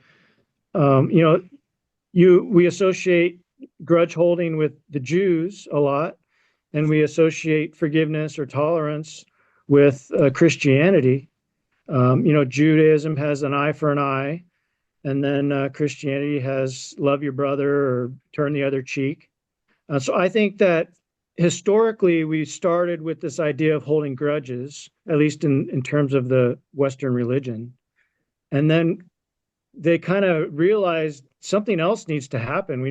We associate grudge holding with the Jews a lot, and we associate forgiveness or tolerance with Christianity. Judaism has an eye for an eye. And then Christianity has love your brother or turn the other cheek. So I think that historically we started with this idea of holding grudges, at least in terms of the Western religion. And then they kind of realized something else needs to happen.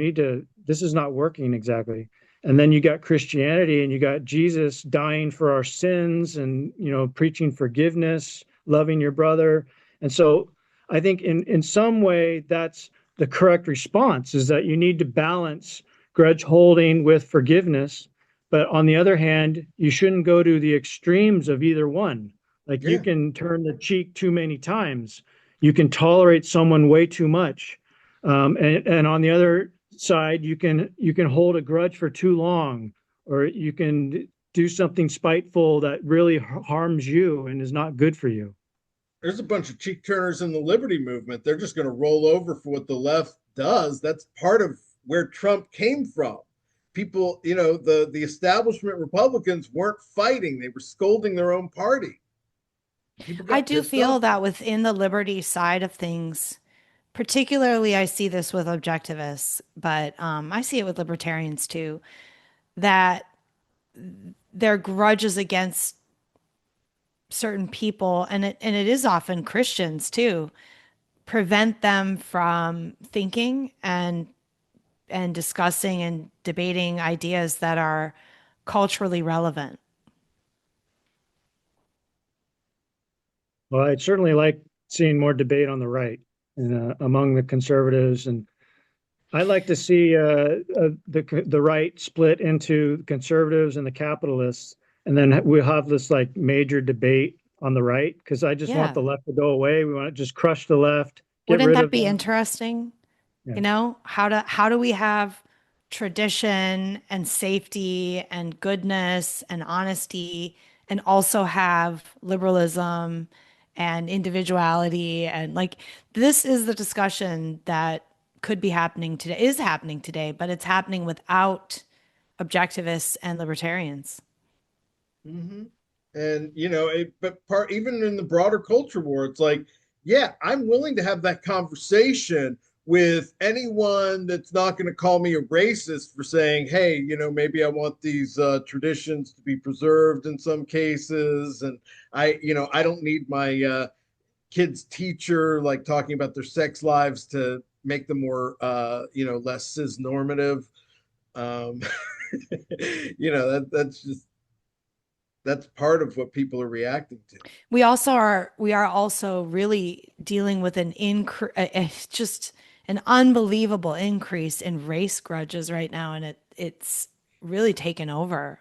This is not working exactly. And then you got Christianity and you got Jesus dying for our sins and, preaching forgiveness, loving your brother. And so I think in some way that's the correct response, is that you need to balance grudge holding with forgiveness. But on the other hand, you shouldn't go to the extremes of either one. Like you can turn the cheek too many times. You can tolerate someone way too much. And on the other side, you can hold a grudge for too long, or you can do something spiteful that really harms you and is not good for you. There's a bunch of cheek turners in the liberty movement. They're just going to roll over for what the left does. That's part of where Trump came from. people, the establishment Republicans weren't fighting; they were scolding their own party. I do feel that within the liberty side of things, particularly I see this with objectivists, but I see it with libertarians too, that their grudges against certain people, and it is often Christians too, prevent them from thinking and discussing and debating ideas that are culturally relevant. Well, I'd certainly like seeing more debate on the right and among the conservatives, and I'd like to see the right split into conservatives and the capitalists, and then we'll have this like major debate on the right, because I just want the left to go away. We want to just crush the left. Wouldn't that be interesting? Yeah. How do we have tradition and safety and goodness and honesty, and also have liberalism and individuality? And like, this is the discussion that could be happening today, is happening today, but it's happening without objectivists and libertarians. Mm-hmm. And even in the broader culture war, it's like, yeah, I'm willing to have that conversation with anyone that's not going to call me a racist for saying, hey, maybe I want these traditions to be preserved in some cases, and I don't need my kids' teacher like talking about their sex lives to make them more less cis normative. That's part of what people are reacting to. We are also really dealing with just an unbelievable increase in race grudges right now, and it's really taken over.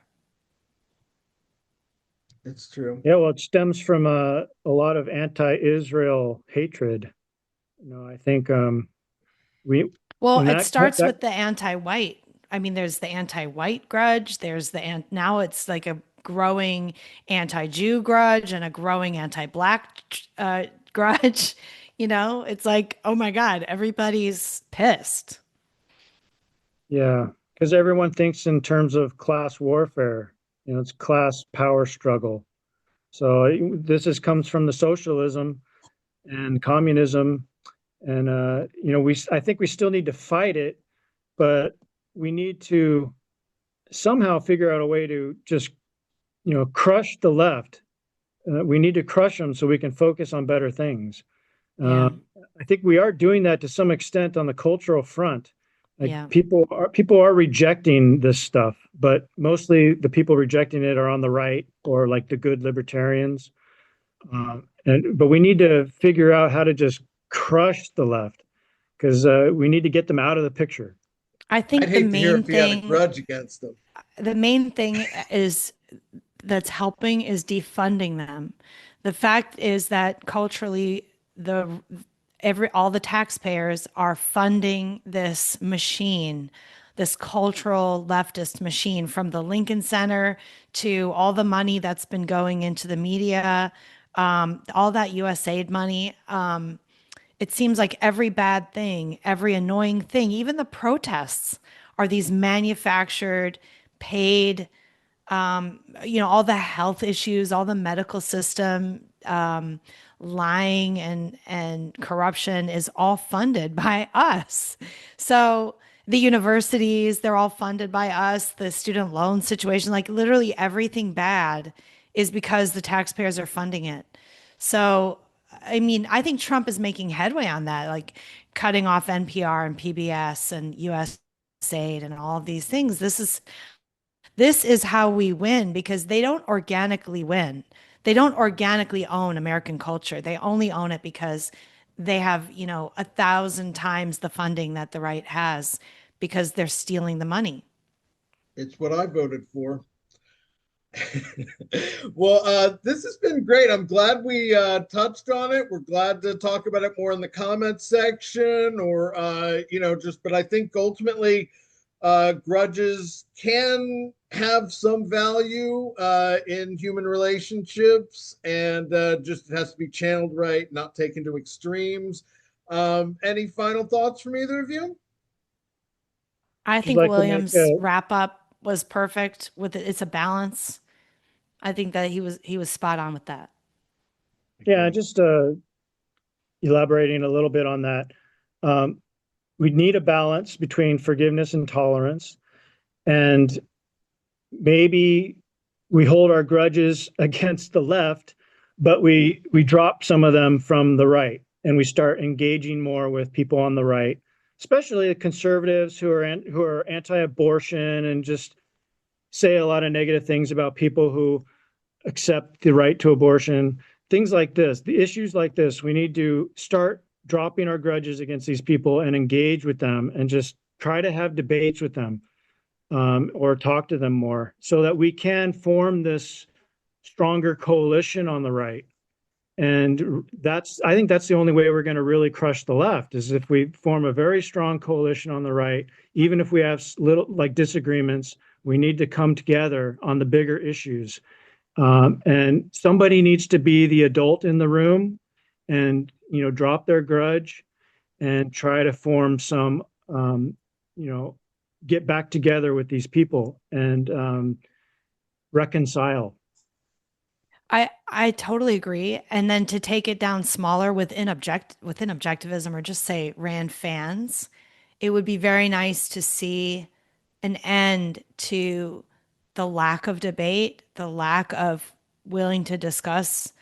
It's true. Yeah, well, it stems from a lot of anti-Israel hatred. I think it starts with the anti-white. I mean, there's the anti-white grudge. There's now it's like a growing anti-Jew grudge and a growing anti-black grudge. It's like, oh my God, everybody's pissed. Yeah, because everyone thinks in terms of class warfare. It's class power struggle. So this comes from the socialism and communism, and I think we still need to fight it, but we need to somehow figure out a way to just crush the left. We need to crush them so we can focus on better things. I think we are doing that to some extent on the cultural front. People are rejecting this stuff, but mostly the people rejecting it are on the right, or like the good libertarians. But we need to figure out how to just crush the left, because we need to get them out of the picture. I think I'd hate to hear if he had a grudge against them. The main thing that's helping is defunding them. The fact is that culturally, all the taxpayers are funding this machine, this cultural leftist machine, from the Lincoln Center to all the money that's been going into the media, all that USAID money. It seems like every bad thing, every annoying thing, even the protests, are these manufactured, paid, all the health issues, all the medical system, lying and corruption is all funded by us. So the universities, they're all funded by us. The student loan situation, like literally everything bad is because the taxpayers are funding it. So, I mean, I think Trump is making headway on that, like cutting off NPR and PBS and USAID and all of these things. This is how we win, because they don't organically win. They don't organically own American culture. They only own it because they have, 1,000 times the funding that the right has, because they're stealing the money. It's what I voted for. Well, this has been great. I'm glad we touched on it. We're glad to talk about it more in the comments section, or but I think ultimately grudges can have some value in human relationships, and just it has to be channeled right, not taken to extremes. Any final thoughts from either of you? I Would you think like to make Williams' wrap up was perfect with it. It's a balance. I think that he was spot on with that. Yeah, just elaborating a little bit on that. We need a balance between forgiveness and tolerance. And maybe we hold our grudges against the left, but we drop some of them from the right, and we start engaging more with people on the right, especially the conservatives who are anti-abortion and just say a lot of negative things about people who accept the right to abortion. Things like this, the issues like this, we need to start dropping our grudges against these people and engage with them and just try to have debates with them, or talk to them more so that we can form this stronger coalition on the right. And I think that's the only way we're going to really crush the left, is if we form a very strong coalition on the right. Even if we have little like disagreements, we need to come together on the bigger issues. And somebody needs to be the adult in the room and, drop their grudge and try to form some, get back together with these people and reconcile. I totally agree. And then to take it down smaller within objectivism, or just say Rand fans, it would be very nice to see an end to the lack of debate, the lack of willing to discuss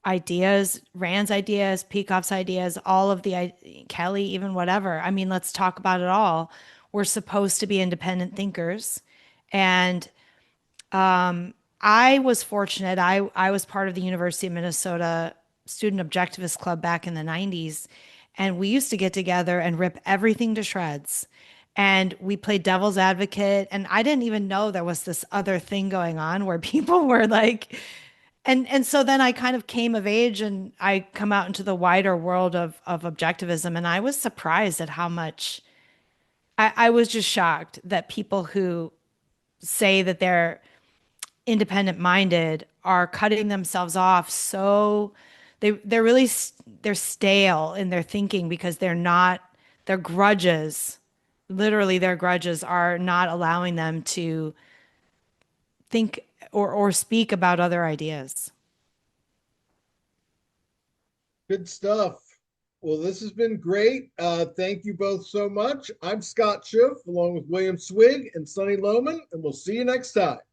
ideas, Rand's ideas, Peikoff's ideas, all of the Kelly, even whatever. I mean, let's talk about it all. We're supposed to be independent thinkers. And I was fortunate. I was part of the University of Minnesota Student Objectivist Club back in the 90s. And we used to get together and rip everything to shreds. And we played devil's advocate. And I didn't even know there was this other thing going on where people were like, and so then I kind of came of age and I come out into the wider world of objectivism. And I was surprised at how much I was just shocked that people who say that they're independent minded are cutting themselves off. So they're stale in their thinking because their grudges, literally their grudges are not allowing them to think or speak about other ideas. Good stuff. Well, this has been great. Thank you both so much. I'm Scott Schiff, along with William Swig and Sonny Lohmann, and we'll see you next time.